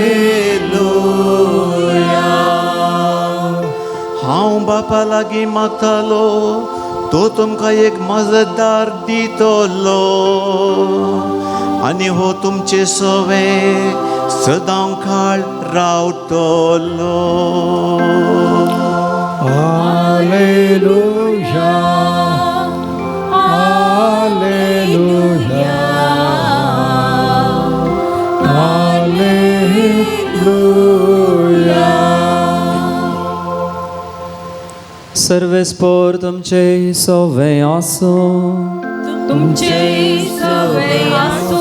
[SPEAKER 3] हांव बापा लागीं मागतालो, तो तुमकां एक मजतदार दितलो, आनी हो तुमचे सवे सदां काळ रावतलो. Hallelujah, hallelujah, hallelujah.
[SPEAKER 2] सर्वेस्पोर तुमचे सवे आसो,
[SPEAKER 4] तुमचे सवे आसो.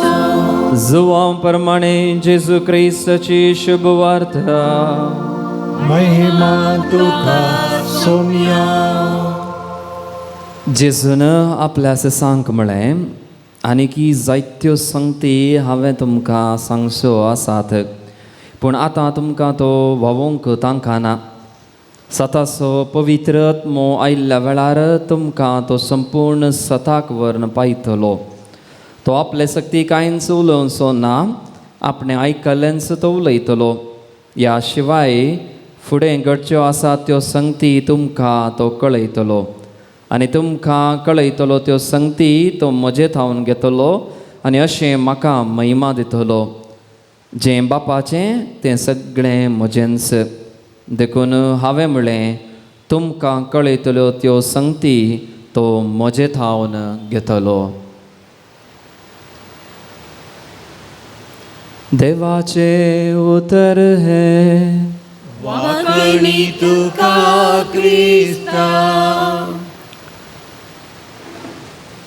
[SPEAKER 2] जुवा प्रमाणे जेजू ख्रिस्ताची शुभ वार्ता.
[SPEAKER 3] महिमा तुका सोम्या.
[SPEAKER 2] जेजून आपल्यास सांग म्हळें, आनी की जायत्यो संगती हांवें तुमकां सांगच्यो आसात, पूण आतां तुमकां तो व्हावूंक तांकां ना. सताचो पवित्र आत्मो आयिल्ल्या वेळार तुमकां तो संपूर्ण सताक व्हरून पायतलो. तो आपले सक्ती कांयच उलोवचो ना, आपणे आयकल्लेंच तो उलयतलो. ह्या शिवाय फुडें घडच्यो आसात त्यो संगती तुमकां तो कळयतलो, आनी तुमकां कळयतलो त्यो संगती तो म्हजे थावन घेतलो, आनी अशें म्हाका महिमा दितलो. जें बापाचें तें सगळें म्हजेंच. देखून हांवें म्हळें, तुमकां कळयतल्यो त्यो संगती तो म्हजे थावन घेतलो. देवाचे उतर हे
[SPEAKER 3] वाकणी तुका क्रिस्ता.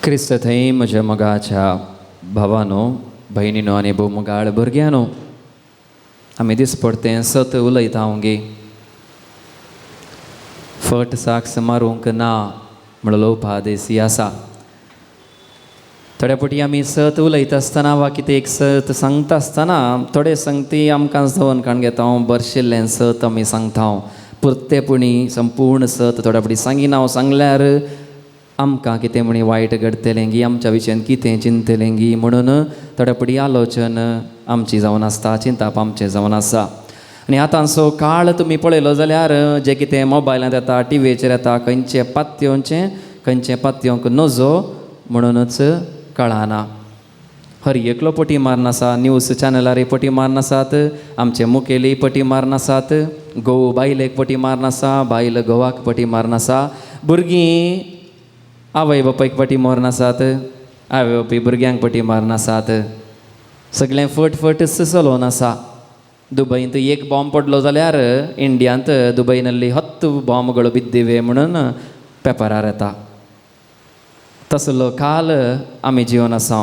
[SPEAKER 2] क्रिस्त थंय म्हज्या मोगाच्या भावानो, भयणीनो आनी भोव मोगाळ भुरग्यानो, आमी दिसपडतें सत उलयता ओंगे. फट साक्स मारूंक ना म्हणून लोपा देसी आसा. थोड्या फावटी आमी सत उलयता आसतना वा कितें एक सत सांगता आसतना थोडे संगती आमकां जवन काण घेता. हांव बरशिल्लें सत आमी सांगता, पुर्तेपणी संपूर्ण सत थोड्या फावटी सांगिना. हांव सांगल्यार आमकां कितें म्हणी वायट घडतलें गी, आमच्या विशयान कितें चिंतलें गी म्हणून थोड्या फावटी आलोचन आमची जावन आसता, चिंताप आमचें जावन आसा. आनी आतांचो काळ तुमी पळयलो जाल्यार जें कितें मोबायलांत येता, टिवीचेर येता, खंयचे पात्योंचें खंयचे पात्योंक नजो म्हणूनच कळना. हर एकलो पटी मारन आसा, न्यूज चॅनलारय पटी मारन आसात, आमचे मुखेली पटी मारन आसात, घोव बायलेक पटी मारन आसा, बायल घोवाक पटी मारन आसा, भुरगीं आवय बापायक पटी मारन आसात, आवय बापाय भुरग्यांक पटी मारन आसात. सगळें फट फटच चलोवन आसा. दुबयंत एक बॉम्ब पडलो जाल्यार इंडियांत दुबयनल्ली 10 बॉम्बಗಳು बिद्दिवे म्हणून पेपरार येता. तसलो काल आमी जिवन आसा.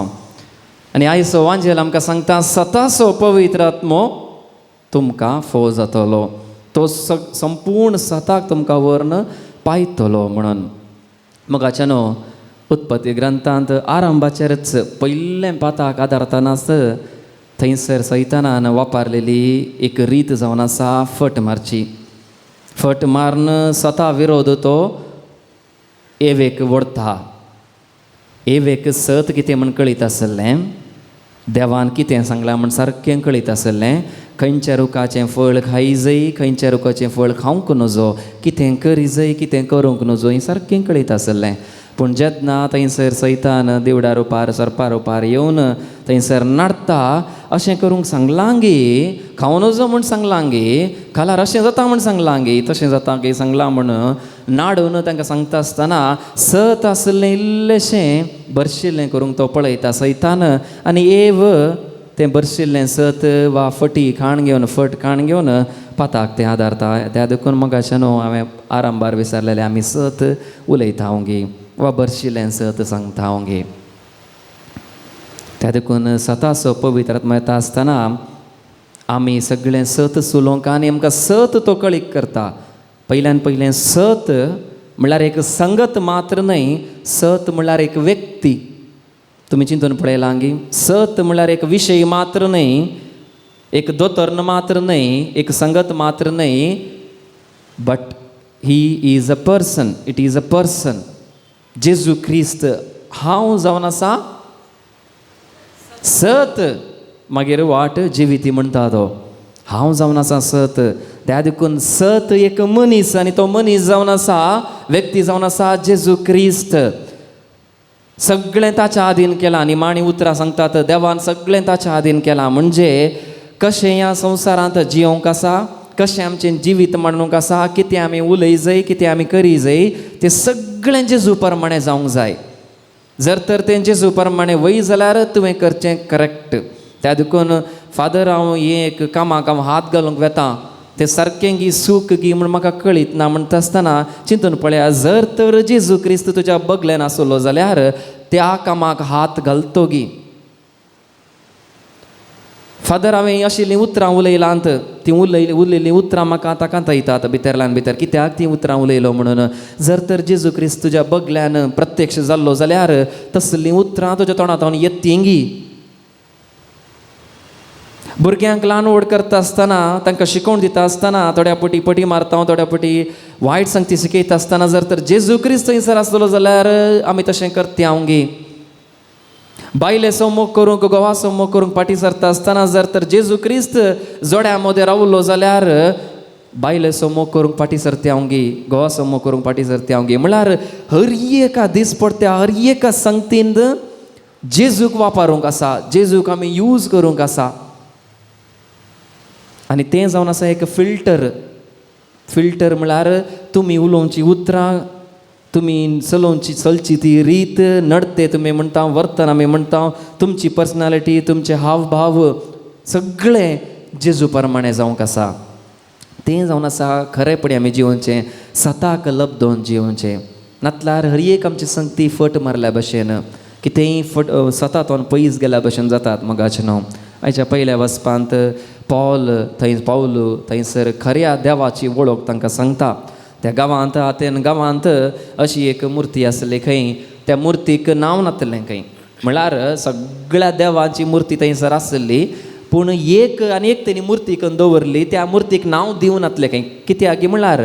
[SPEAKER 2] आनी आयचो वांजेल आमकां सांगता, सताचो पवित्र आत्मो तुमकां फोव जातलो, तो संपूर्ण सताक तुमकां व्हरून पायतलो म्हणून. मोगाच्यानो उत्पत्ती ग्रंथांत आरंभाचेरच पयलें पाताक आदारतानाच थंयसर सैतानान वापरलेली एक रीत जावन आसा फट मारची. फट मारून सता विरोध तो एवेक व्हरता. एवेक सत कितें म्हण कळीत आसलें, देवान कितें सांगलां म्हण सारकें कळीत आसलें. खंयच्या रुखाचें फळ खाई जाय, खंयच्या रुखाचें फळ खावंक नजो, कितें करी जाय, कितें करूंक नजो, हें सारकें कळीत आसलें. पूण जेन्ना थंयसर सैतान देवडा रुपार सर्पा रुपार येवन थंयसर नाडटा, अशें करूंक सांगलां गे, खावं नजो म्हूण सांगलां गे, खाल्यार अशें जाता म्हूण सांगलां गे, तशें जाता गे सांगलां म्हूण नाडून तांकां सांगता आसतना सत आसलें इल्लेशें बरशिल्लें करूंक तो पळयता सैतान. आनी एव तें बरशिल्लें सत वा फटी खाण घेवन फट खाण घेवन पाताक तें आदारता. त्या देखून मगाशें न्हू हांवें आरंभार विचारलेलें, आमी सत उलयता ओंगे वा बरशिल्लें सत सांगता ओंगे. त्या देखून सताचो पवित्र आत्मा येता आसतना आमी सगळें सत सुलोवंक आनी आमकां सत तो कळीक करता. पयल्यान पयलें सत
[SPEAKER 1] म्हळ्यार एक संगत मात्र न्हय, सत म्हळ्यार एक व्यक्ती. तुमी चिंतून पळयलां हांगी, सत म्हळ्यार एक विशय मात्र न्हय, एक दोतोर मात्र न्हय, एक संगत मात्र न्हय, but he is a person, it is a person. जेजू क्रिस्त हांव जावन आसा सत, मागीर वाट जिविती म्हणटा तो. हांव जावन आसा सत, त्या देखून सत एक मनीस, आनी तो मनीस जावन आसा, व्यक्ती जावन आसा जेजू क्रिस्त. सगळें ताच्या आधीन केलां. निमाणी उतरां सांगतात देवान सगळें ताच्या आधीन केलां. म्हणजे कशें ह्या संवसारांत जियोंक आसा, कशें आमचें जिवीत म्हणूंक आसा, कितें आमी उलय जाय, कितें आमी करी जाय, तें सगळें जेजू प्रमाणें जावंक जाय. जर तर तें जेजू प्रमाणें वय जाल्यार तुवें करचें करेक्ट. त्या देखून फादर हांव हें एक कामाक हांव हात घालूंक वेतां, तें सारकें गी सूख गी म्हूण म्हाका कळीत ना म्हणटा आसतना चिंतून पळया, जर तर जेजू क्रिस्त तुज्या बगल्यान आसलो जाल्यार त्या कामाक हात घालतो गी. फादर हांवें आशिल्लीं उतरां उलयलांत, तीं उलयल्लीं उतरां म्हाका आतां कांता येतात भितरल्यान भितर, कित्याक तीं उतरां उलयलो म्हणून. जर तर जेजू क्रिस्त तुज्या बगल्यान प्रत्यक्ष जाल्लो जाल्यार तसलीं उतरां तुज्या तोंडांतल्यान येतलीं गी. भुरग्यांक ल्हान व्हड करता आसतना, तांकां शिकोवण दिता आसतना, थोड्या पटी पटी मारता, थोड्या पटी वायट संगती शिकयता आसतना जर तर जेजू क्रिस्त थंयसर आसलो जाल्यार आमी तशें करता हांवगी. बायले सम्मुख करूंक, घोवा सम्मुख करूंक फाटी सरता आसतना जर तर जेजू क्रिस्त जोड्या मदें रावलो जाल्यार बायले सम्मुख करूंक फाटी सरता हांवगी, घोवा सम्मुख करूंक फाटी सरता हांवगी. म्हळ्यार हर एका दीस पडत्या हर एका संगतींत जेजूक वापरूंक आसा, जेजूक आमी यूज करूंक आसा. आनी तें जावन आसा एक फिल्टर. फिल्टर म्हळ्यार तुमी उलोवची उतरां, तुमी चलची ती रीत, नडते तुमी म्हणटा, वर्तन आमी म्हणटा, तुमची पर्सनॅलिटी, तुमचे हावभाव सगळें जेजू प्रमाणें जावंक आसा. तें जावन आसा खरेपणी आमी जिवोवचें, सताक लबदोन जिवोवचें. नातल्यार हर एक आमची संगती फट मारल्या भशेन, कितेंय फट सतातोन पयस गेल्या भशेन जातात. मगाचें न्हू, आयच्या पयल्या वचपांत पावल थंयसर खऱ्या देवाची वळख तांकां सांगता. त्या गांवांत आतेन गांवांत अशी एक मुर्ती आसली खंय, त्या मुर्तीक नांव नासलें खंय. म्हळ्यार सगळ्या देवांची मुर्ती थंयसर आसली, पूण एक आनी एक तेणी मुर्ती करून दवरली, त्या मुर्तीक नांव दिवं नासलें खंय. कित्याक म्हळ्यार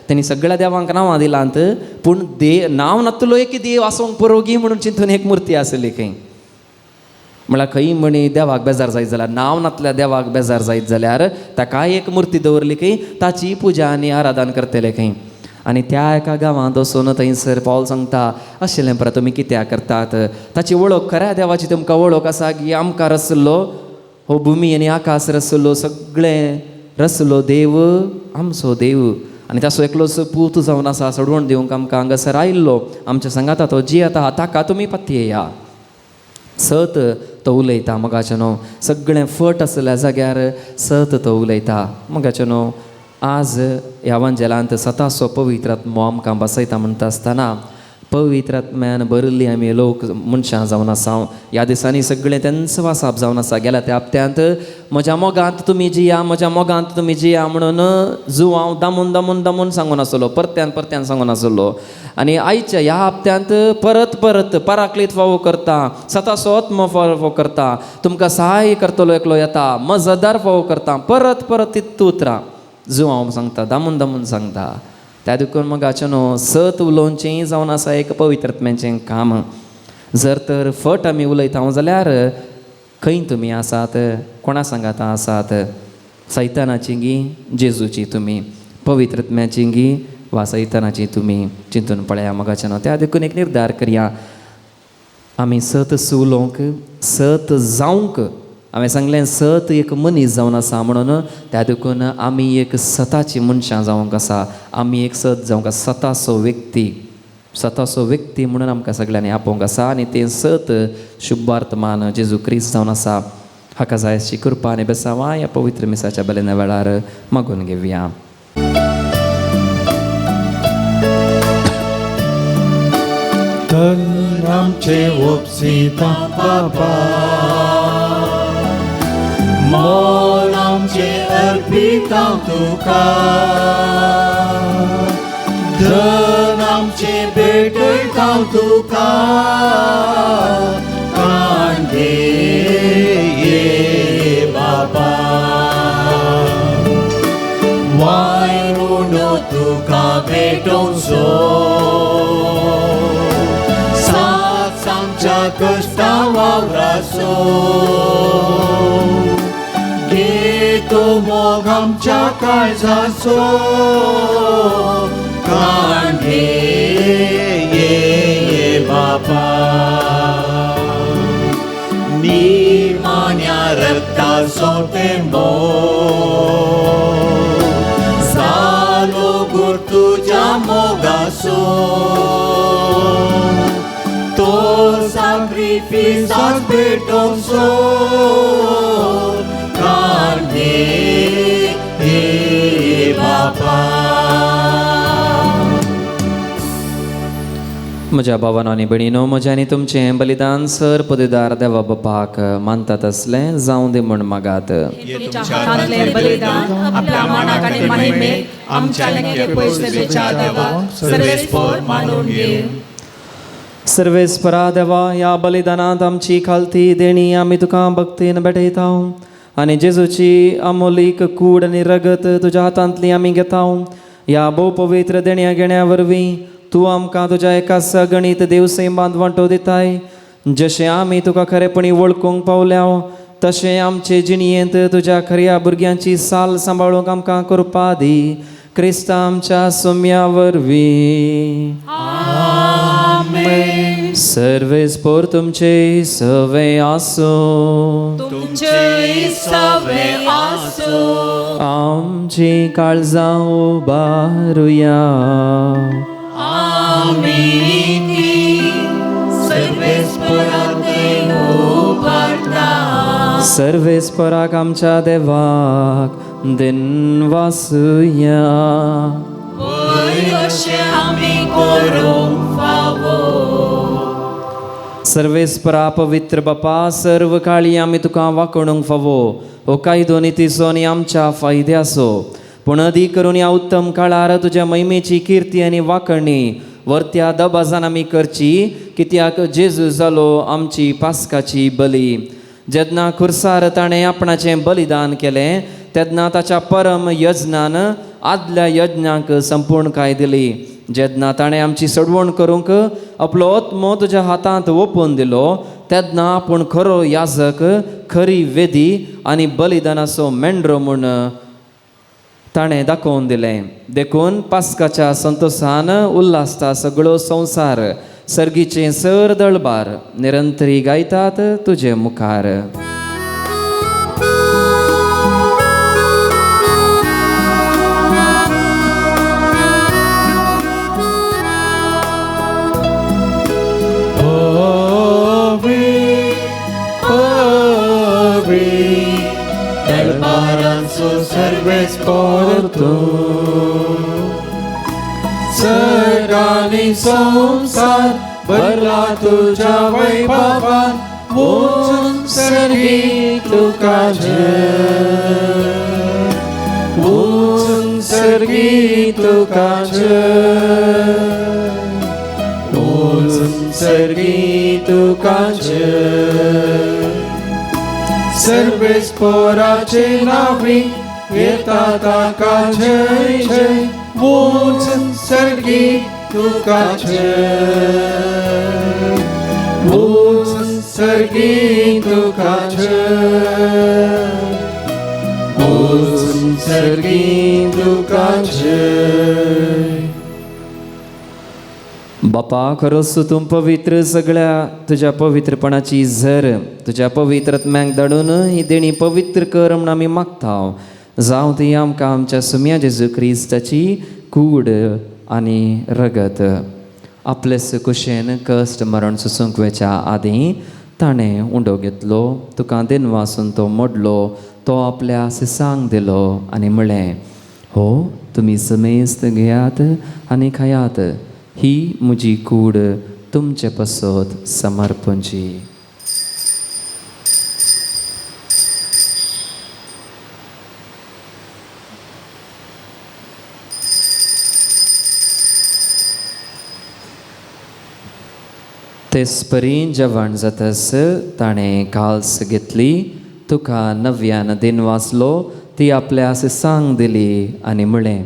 [SPEAKER 1] तेणी सगळ्या देवांक नांवां दिलांत, पूण नांव नासलो एक देव आसूंक पुरो गी म्हणून चिंतून एक मुर्ती आसली खंय. म्हळ्यार खंय म्हणी देवाक बेजार जायत जाल्यार, नांव नासल्या देवाक बेजार जायत जाल्यार ताका एक मुर्ती दवरली खंय, ताची पुजा आनी आराधन करतले खंय. आनी त्या एका गांवांत वचून थंयसर पावल सांगता, आशिल्लें परा तुमी कित्याक करतात, ताची वळख खऱ्या देवाची तुमकां वळख आसा की आमकां रचलो हो भुमी आनी आकाश रचलो, सगळें रचलो देव आमचो देव. आनी ताचो एकलोच पूत जावन आसा, सोडवण दिवंक आमकां हांगासर आयिल्लो, आमच्या सांगाता तो जियेत आहा, ताका तुमी पातयेया. सत तो उलयता. मगाचें न्हू, सगळें फट आसल्या जाग्यार सत तो उलयता. मगाचें न्हू, आज ह्या वंजेलांत सतासो पवित्र आत्मो आमकां बसयता म्हणटा आसतना पवित्र आत्म्यान भरिल्लीं आमी लोक मनशां जावन आसा. ह्या दिसांनी सगळें तेंचो वासाप जावन आसा. गेल्या त्या हप्त्यांत म्हज्या मोगांत तुमी जिया, म्हज्या मोगांत तुमी जिया म्हणून जू हांव दामून दामून दामून सांगून आसलो, परत्यान सांगून आसलो. आनी आयच्या ह्या हप्त्यांत परत परत पराक्लीत फावो करता, सतासो आत्मो फावो करता, तुमकां सहाय करतलो एकलो येता, मजतदार फावो करता, परत परत तितू उतरां जू हांव सांगता, दामून दामून सांगता. त्या देखून मगाचें न्हू, सत उलोवचें जावन आसा एक पवित्रत्म्याचें काम. जर तर फट आमी उलयता जाल्यार खंय तुमी आसात, कोणा सांगाता आसात, सैतानाची गी जेजूची तुमी, पवित्रत्म्याची गी वा सैतानाची तुमी, चिंतून पळया मगाचें न्हू. त्या देखून एक निर्धार करया, आमी सत उलोवंक, सत जावंक. हांवें सांगलें सत एक मनीस जावन आसा म्हणून, त्या देखून आमी एक सताची मनशां जावंक आसा, आमी एक सत जावंक आसा, सतासो व्यक्ती म्हणून आमकां सगळ्यांनी आपोवंक आसा. आनी तें सत शुभार्थमान जेजू क्रिस्त जावन आसा. हाका जाय अशी कृपा आनी बेसांवां ह्या पवित्र मिसाच्या बेलेने वेळार मागून घेवया.
[SPEAKER 3] धन आमचे उपसिता बाबा, मोल आमचे अर्पिता तुका. धन आमचे भेटयता तुका कांदे ये बाबा वायरून तुका भेटोवचो साथ आमच्या कश्टा वावराचो घेतो मोग आमच्या काळजाचो कांदे ये बाबा निमाण्या रक्ताचो टेंबो जालो गुर तुज्या मोगाचो तो सॅक्रिफिसास भेटोवचो कांदे हे बाबा
[SPEAKER 1] म्हज्या भावांनो आनी भयणीनो म्हजें आनी तुमचें बलिदान सर पदवीदार देवा बापाक मानतात असलें जावं दे म्हण मागात.
[SPEAKER 4] तुमच्या हातांतलें बलिदान आपल्या मनाक आनी महिमेक आमच्या लेखे पयसुलेच्या देवा सर्वेस्पर मानून घे.
[SPEAKER 1] सर्वेस्परा देवा ह्या बलिदानांत आमची खालती देणी आमी तुका भक्तीन भेटयता आनी जेजूची अमोलीक कूड आनी रगत तुज्या हातांतली आमी घेता. ह्या भोव पवित्र देणया घेण्या वरवीं तूं आमकां तुज्या एका सगणीत देवसैमांत वांटो दिताय. जशें आमी तुका खरेपणी वळखूंक पावल्या तशें आमचे जिणयेंत तुज्या खऱ्या भुरग्यांची साल सांबाळूंक आमकां करपा दी. क्रिस्ता आमच्या सोम्या वरवीं सर्वेस्पर तुमचे सवे आसो
[SPEAKER 4] तुमचे सवे आसो
[SPEAKER 1] आमची काळजां उबारुया सर्वेस्पराक आमच्या देवाक दिन वासुया. सर्वेस्परा पवित्र बापा सर्व काळी आमी तुका वाकणूंक फावो हो कायदो नितीचो आनी आमच्या फायद्याचो पूण अदीक करून ह्या उत्तम काळार तुज्या महिमेची किर्ती आनी वाकणी वर्त्या दबाजान आमी करची कित्याक जेजू जालो आमची पास्काची बली. जेन्ना खुर्सार ताणें आपणाचें बलिदान केलें तेन्ना ताच्या परम यज्ञान आदल्या यज्ञाक संपूर्णकाय दिली. जेन्ना ताणें आमची सडवण करूंक आपलो आत्मो तुज्या हातांत ओपून दिलो तेन्ना आपूण खरो याजक खरी वेदी आनी बलिदानाचो मेंढरो म्हूण ताणें दाखोवन दिलें. देखून पास्काच्या संतोशान उल्हासता सगळो संवसार सर्गीचें सर दळबार निरंतरी गायतात तुजे मुखार.
[SPEAKER 3] सर्वेस्पर सगळ्यांनी संसार भरला तुझ्या वैभवान वचून सर्गी तुका वचून सर्गी तुका वचून सर्गी तुका सर्वेस्पराचे नावी येता ताका जय जय वचून सर्गी तुका वचून सर्गी तुका वचून सर्गी तुका
[SPEAKER 1] बापा खरोच तूं पवित्र सगळ्या तुज्या पवित्रपणाची झर तुज्या पवित्रत्म्यांक धाडून ही देणी पवित्र कर म्हूण आमी मागता. जावं ती आमकां आमच्या सुम्या जेजू क्रिस्ताची कूड आनी रगत. आपलेस कुशेन कश्ट मरण सुसूंक वेच्या आदीं ताणें उंडो घेतलो तुका दिन वासून तो मोडलो तो आपल्या सिसांक दिलो आनी म्हळें हो तुमी समेस्त घेयात आनी खायात ही म्हजी कूड तुमचे पसत समर्पणची. तेसपरी जेवण जातस ताणें काल्स घेतली, तुका नव्यान दिन वाचलो, ती आपल्यास सांग दिली आनी म्हळें,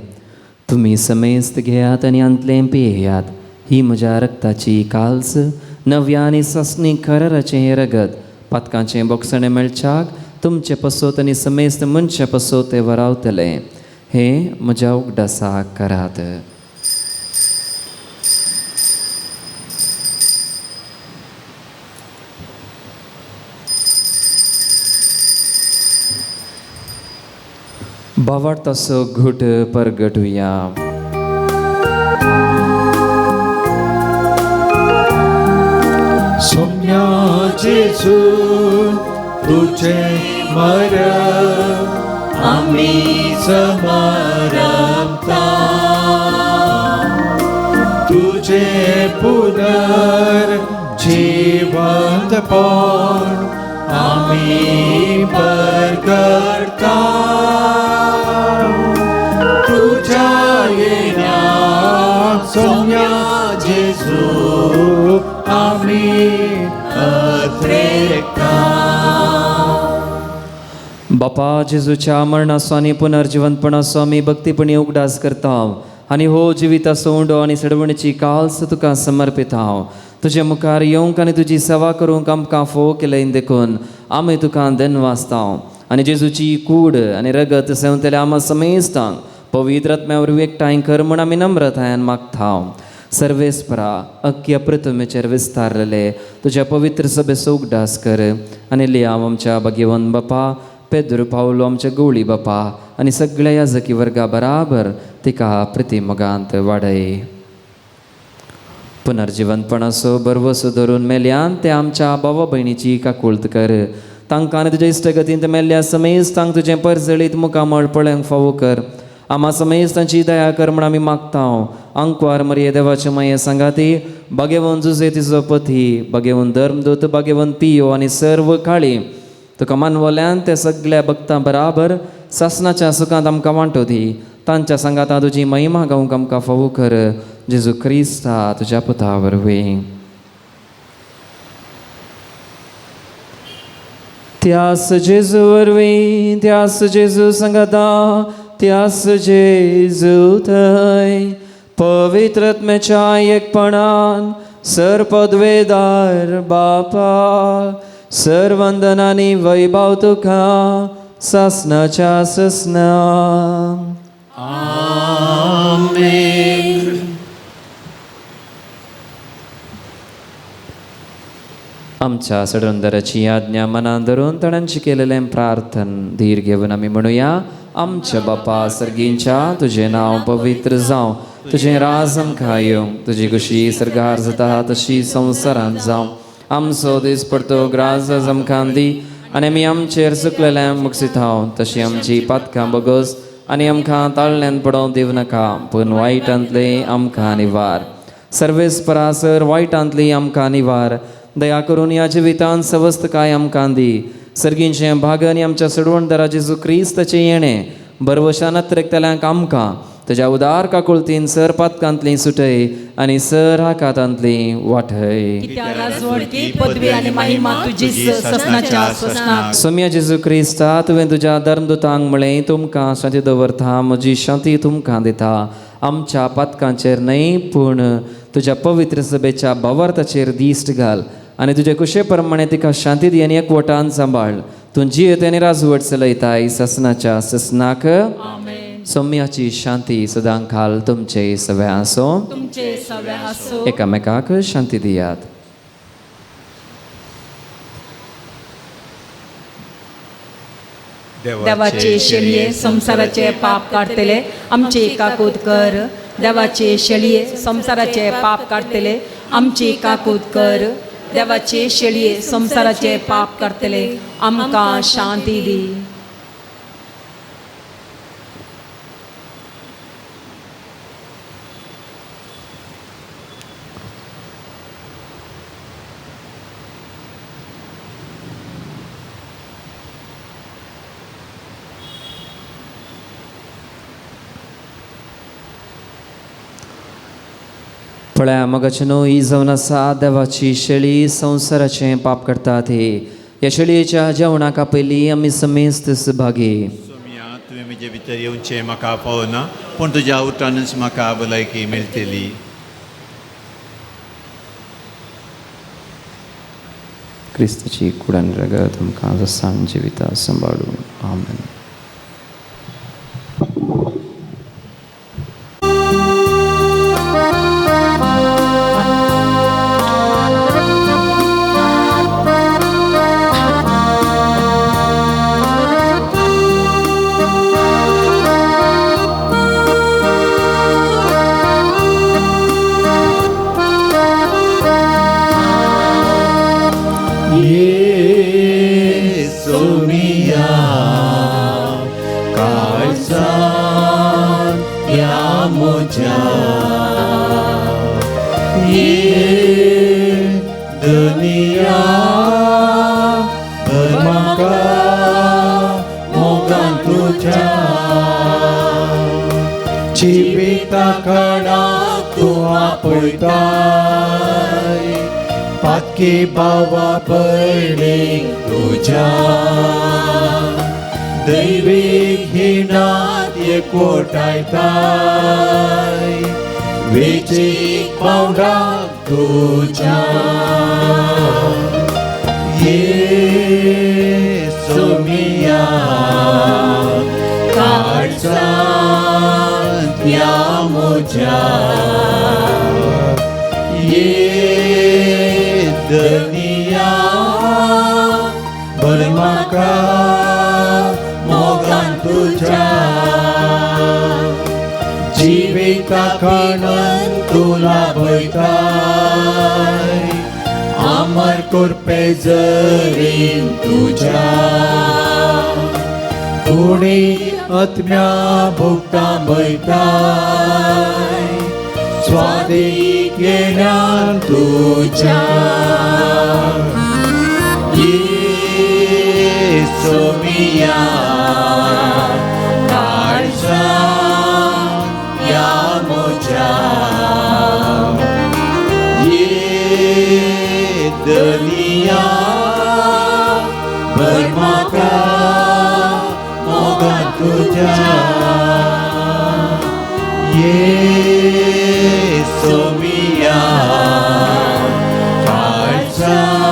[SPEAKER 1] तुमी समेस्त घेयात आनी अंतलें पियेयात, ही म्हज्या रक्ताची काल्स, नव्या आनी ससणी कराराचें हें रगत, पातकांचें बोगसणें मेळच्याक तुमचे पसोत आनी समेस्त मनशे पसोत तें वरावतलें. हें म्हज्या उगडासाक करात. बावाड तसो घुट परगटुया.
[SPEAKER 3] सौम्या जेजू तुझे मरण आम्ही समरमता, तुझे पुनर्जीवंतपण आम्ही परगटता, तुझ्या येण्या सौम्या जेजू आम्ही अत्रेका.
[SPEAKER 1] बापा जेजूच्या मरणाचो आनी पुनर्जिवंतपणाचो आमी भक्तीपणी उगडास करता आनी हो जिविताचो उंडो आनी सडवणीची काल्स तुका समर्पित हांव. तुजे मुखार येवंक आनी तुजी सेवा करूंक आमकां फोव केलें देखून आमी तुका धन्यवादता. आनी जेजूची कूड आनी रगत सेवतले आमा समेस्तांक पवित्र आत्म्यावर एकठांय कर म्हूण आमी नम्रतायेन मागता. सर्वेस्परा अख्ख्या पृथ्वीचेर विस्तारलेले तुज्या पवित्र सभेचो उगडास कर आनी लियाव आमच्या भाग्यवन बापा, पेद्रू पावलो आमच्या गवळी बापा आनी सगळ्या याजकी वर्गा बराबर तिका प्रतिमगांत वाडय. पुनर्जिवंतपणाचो बरवसो धरून मेल्यान ते आमच्या भावा भयणीची काकुळत कर. तांकां आनी तुज्या इश्टगतींत मेल्ल्या समेस्तांक तुजें परजळीत मुखामळ पळोवंक फावो कर. आम्हा समेस्तांची दया कर म्हूण आमी मागता. अंकवार मरिये देवाचे माये सांगाती, भाग्यवन जुजे तिचो पती, भाग्यवन धर्मदूत, भाग्यवन पियो आनी सर्व काळी तुका मानवल्यान ते सगळ्या भक्तां बराबर सासणाच्या सुखांत आमकां वांटो दी. तांच्या सांगाता तुजी महिमा गावंक आमकां फावो कर. जेजू क्रिस्ता तुज्या पुता वरवीं. त्यास जेजू वरवीं, त्यास जेजू सांगाता, त्यास जेजू थंय पवित्र आत्म्याच्या एकपणान सरपदवेदार बापा, सर्वंदनानी वैभव तुका सासणाच्या ससना.
[SPEAKER 3] आमेन.
[SPEAKER 1] आमच्या सडवंदराची आज्ञा मनान धरून तणांची केलेलें प्रार्थन धीर घेवन आमी म्हणुया. आमच्या बापा सर्गींच्या, तुजें नांव पवित्र जावं, तुजें राज आमकां येवं, तुजी कुशी सर्गार जाता तशी संवसारांत जावं. आमचो दीस पडतो ग्रास आमकां दी आनी आमी आमचेर चुकलेल्यांक मुक्षितांव, तशी आमची पातकां बोगोस आनी आमकां ताळण्यांत पडोवंक दिव नाका, पूण वायटांतले आमकां निवार. सर्वेस्परासर वायटांतली आमकां निवार. दया करून ह्या जिवितांत सवस्त काय आमकां दी. सर्गींचें भाग आनी आमच्या सडवणदारा जेजू क्रिस्ताचें येणें बरवशान नत्रेकतल्यांक आमकां तुज्या उदार काकुळतीन सर पातकांतली सुटय आनी सर हाकातांतली वाटय.
[SPEAKER 4] पदवी आनी महिमा तुजी ससनाच्या ससनाक.
[SPEAKER 1] सोम्या जेजू क्रिस्ता, तुवें तुज्या धर्मदुतांक म्हळें, तुमकां शांती दवरता, म्हजी शांती तुमकां दिता. आमच्या पातकांचेर न्हय पूण तुज्या पवित्र सभेच्या भावार्थाचेर दिश्ट घाल आनी तुजे कुशे प्रमाणे तिका शांती दी आनी एकवटान सांबाळ. तूं जियेत आनी राजवट चलयताय ससनाच्या ससनाक. सोम्याची शांती सदां खाल तुमचे सवे आसो.
[SPEAKER 4] तुमचे सवे आसो.
[SPEAKER 1] एकामेकाक शांती दियात.
[SPEAKER 4] देवाचे शेळये संसाराचे पाप काढतले आमचे काकूत कर. देवाचे शेळये संसाराचे पाप काढतले आमची काकूत कर. देवाचे शेळये संसाराचे पाप काढतले आमकां शांती दी.
[SPEAKER 1] पळया मगाचे न्हू ही जावन आसा देवाची शेळी संवसाराचें पाप करतात हे ह्या शेळयेच्या जेवणाका पयलीं आमी समेस्त सहभागी.
[SPEAKER 3] सोम्या तुवें म्हजे भितर येवचें म्हाका पावना, पूण तुज्या उतरानच म्हाका भलायकी मेळटली.
[SPEAKER 1] क्रिस्ताची कुडान रगत आमकां जसाण जिविता सांबाळून. आमेन.
[SPEAKER 3] ये सोमिया काळजा या मोजा ये दुनिया म्हाका मोगान तुज्या जिविता काळाक तूं आपयताय पातकी बावा पडली तुझ्या दैवीक हिणात एकवटायताय वेचीक पावडाक तुझ्या ये सोमिया काळजांत या म्हज्या ये दुनिया बरें म्हाका मोगान तुज्या जिविता काणून तूं लाभयताय आमर कोरपे जरीन तुज्या कुणी आत्म्या भोगता बैताय स्वादीक येण्यान तुज्या ये सोमिया काळजांत या म्हज्या ये दुनिया भर म्हाका मोगान तुज्या ये सोमिया काळजांत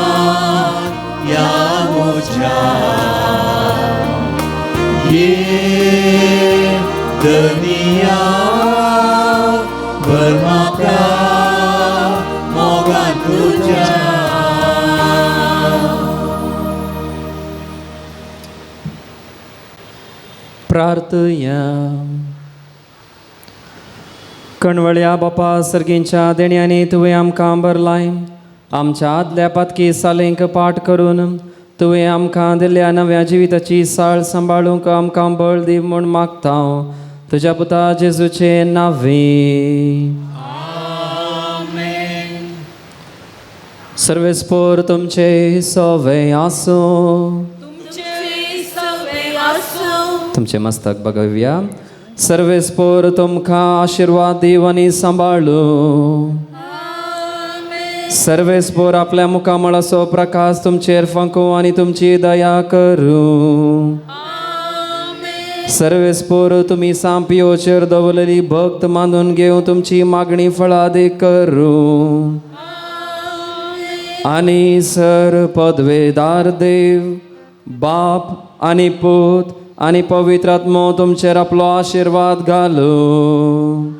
[SPEAKER 3] या म्हज्या ये दुनिया भर म्हाका मोगान तुज्या.
[SPEAKER 1] प्रार्थया.
[SPEAKER 2] कणवळ्या बापा सर्गींच्या देण्यानी तुवें आमकां भरलाय. आमच्या आदल्या पातकी सालेंक पाठ करून तुवें आमकां दिल्ल्या नव्या जिविताची साळ सांबाळूंक आमकां बळ दी म्हूण मागता तुज्या पुता जेजूचे नांवे. सर्वेस्पोर तुमचे सवे आसूं.
[SPEAKER 1] तुमचे मस्तक बघूया.
[SPEAKER 2] सर्वेस्पोर तुमकां आशिर्वाद दिव आनी सांबाळू. सर्वेस्पोर आपल्या मुखामळाचो प्रकाश तुमचेर फांकू आनी तुमची दया करूं. सर्वेस्पोर तुमी सांपियोचेर दवरलेली भक्त मानून घेवं तुमची मागणी फळादीक करूं. आनी सर पदवेदार देव बाप आनी पूत आनी पवित्र आत्मो तुमचेर आपलो आशिर्वाद घालूं.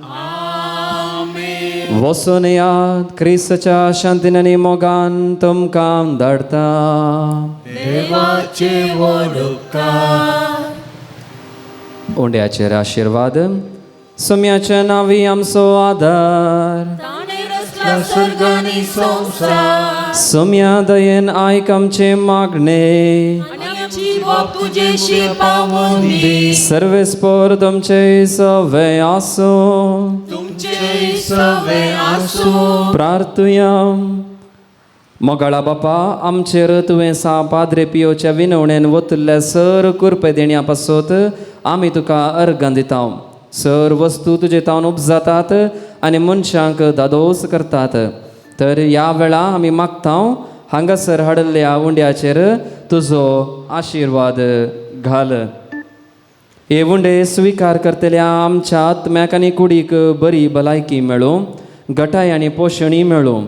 [SPEAKER 2] वचून याद क्रिस्ताच्या शांतीन आनी मोगान तुमकां धाडटा.
[SPEAKER 3] देवाचे वडकार
[SPEAKER 1] ओंड्याचेर आशिर्वाद.
[SPEAKER 2] सोम्याच्या नांवी आमचो आदार.
[SPEAKER 3] स्वर्गानी संसार
[SPEAKER 2] सोम्या दयेन आयक आमचे मागणे.
[SPEAKER 3] तुझेशी पावून दी
[SPEAKER 2] सर्वेस्पोर तुमचे सवे आसूं.
[SPEAKER 3] तुमचे सवे आसूं.
[SPEAKER 2] प्रार्थुया. मोगाळा बापा आमचेर तुवें पाद्रे पियोच्या विनवणेन वतुल्ल्या सर कुरपे देण्या पासत आमी तुका अर्गां दिता. सर वस्तू तुजे तावन उपजातात आनी मनशांक दादोस करतात. तर ह्या वेळा आमी मागता हांगासर हाडल्या उंड्याचेर तुजो आशिर्वाद घाल. हे उंडे स्विकार करतल्या आमच्या आत्म्याक आनी कुडीक बरी भलायकी मेळूं, घटाय आनी पोशणी मेळूं.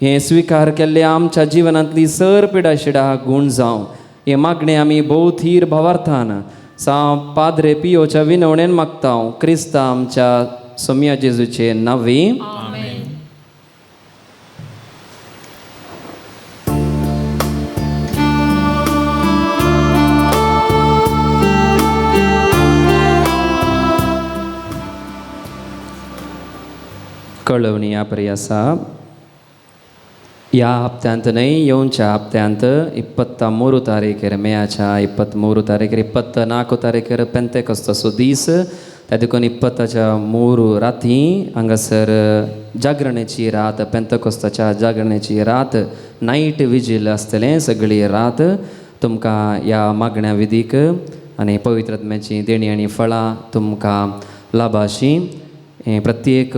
[SPEAKER 2] हे स्विकार केल्ले आमच्या जिवनांतली सर पिडाशिडा गूण जावं. हे मागणे आमी भोवथीर भावार्थान पाद्रे पियोच्या विनवणेन मागता क्रिस्ता आमच्या सोम्या जेजूचे नांवी. कळवणी ह्या परी आसा. ह्या हप्त्यांत न्हय, येवच्या हप्त्यांत 23 तारीखेर मेयाच्या 23 तारीखेर 24 तारीखेर पेंतेकोस्ताचो दीस. त्या देखून 23 राती हांगासर जागरणेची रात, पेंतेकोस्ताच्या जागरणेची रात, नायट विजील आसतलें सगळी रात. तुमकां ह्या मागण्या विधीक आनी पवित्रात्म्याची देणी आनी फळां तुमकां लाभाशी. प्रत्येक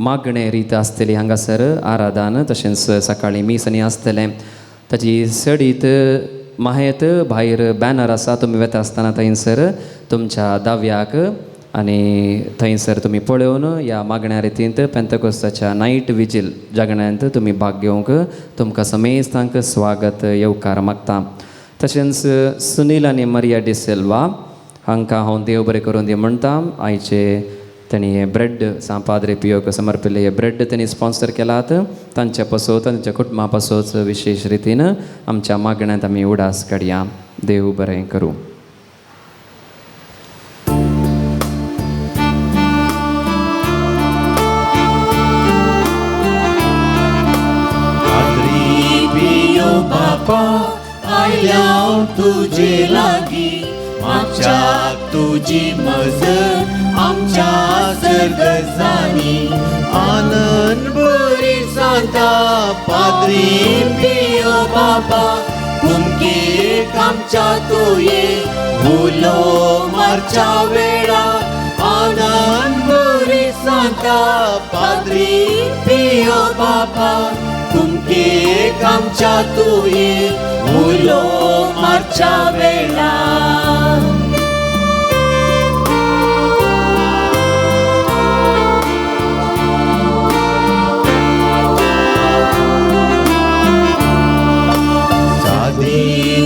[SPEAKER 2] मागणे रीत आसतली हांगासर आराधन, तशेंच सकाळीं मीस आनी आसतलें. ताची सडीत माहेत भायर बॅनर आसा, तुमी वेता आसतना थंयसर तुमच्या दाव्याक आनी थंयसर तुमी पळोवन ह्या मागण्या रितींत पेंतेकोस्ताच्या नायट विजील जागरणांत तुमी भाग घेवंक तुमकां समेस्तांक स्वागत येवकार मागता. तशेंच सुनील आनी मरिया डिसेल्वा हांकां हांव देव बरें करून दी म्हणटा. आयचे त्यांनी हे ब्रेड पाद्रे पियोक समर्पिल्ले हे ब्रेड त्यांनी स्पॉन्सर केलात. तांच्या पासोत तांच्या कुटुंबा पासोच विशेष रितीन आमच्या मागण्यांत आमी उडास काडया. देव बरें करूं.
[SPEAKER 3] बापा आयल्या तुजे लागी, मागच्या तुजी मजत आमच्या सर्गजानी. आनंद बरी सांता पाद्री पियो बाबा, कुमकेक आमच्या तोये उलो मारच्या वेळा. आनंद बरी सांता पाद्री पियो बाबा, कुमकेक आमच्या तोये उलो मारच्या वेळा.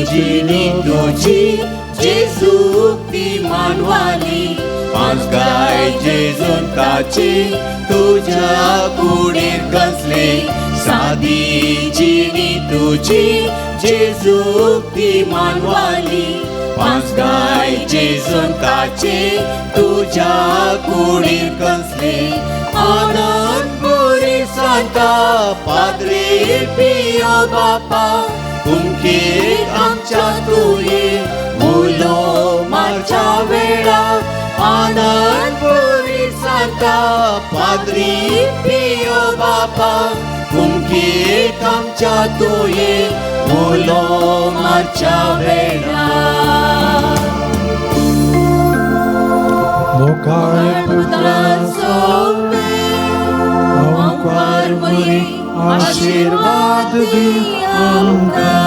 [SPEAKER 3] जिणी तुझी जेजू ती मानवाली, पांच गाय जेजून ताचे तुझ्या कुडीर कसले. सादी जिणी तुझी जेजू ती मानवाली, पांच गाय जेजून ताचे तुझ्या कुडीर कसले. आनंद बरी सांता पाद्रे पियो बापा, कुमकेक आमच्या तुये उलो मारच्या वेळा. आनंद बरी सांता पाद्री पियो बापा, कुमकेक आमच्या तुये उलो मारच्या वेळा.
[SPEAKER 6] मोकाळ पुत्राचो ओंकार मरी आशीर्वाद दी आमकां.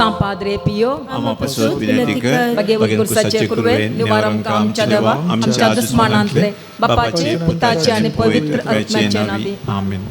[SPEAKER 4] San Padre Pio,
[SPEAKER 3] आम्हा पासोत विनंती कर,
[SPEAKER 4] बगेवत कुर्साचे कुरवेन निवार आमकां आमच्या देवा, आमच्या दुस्मानांतले बापाचे, पुताचे आनी पवित्र आत्म्याचे नांवी.
[SPEAKER 3] आमेन.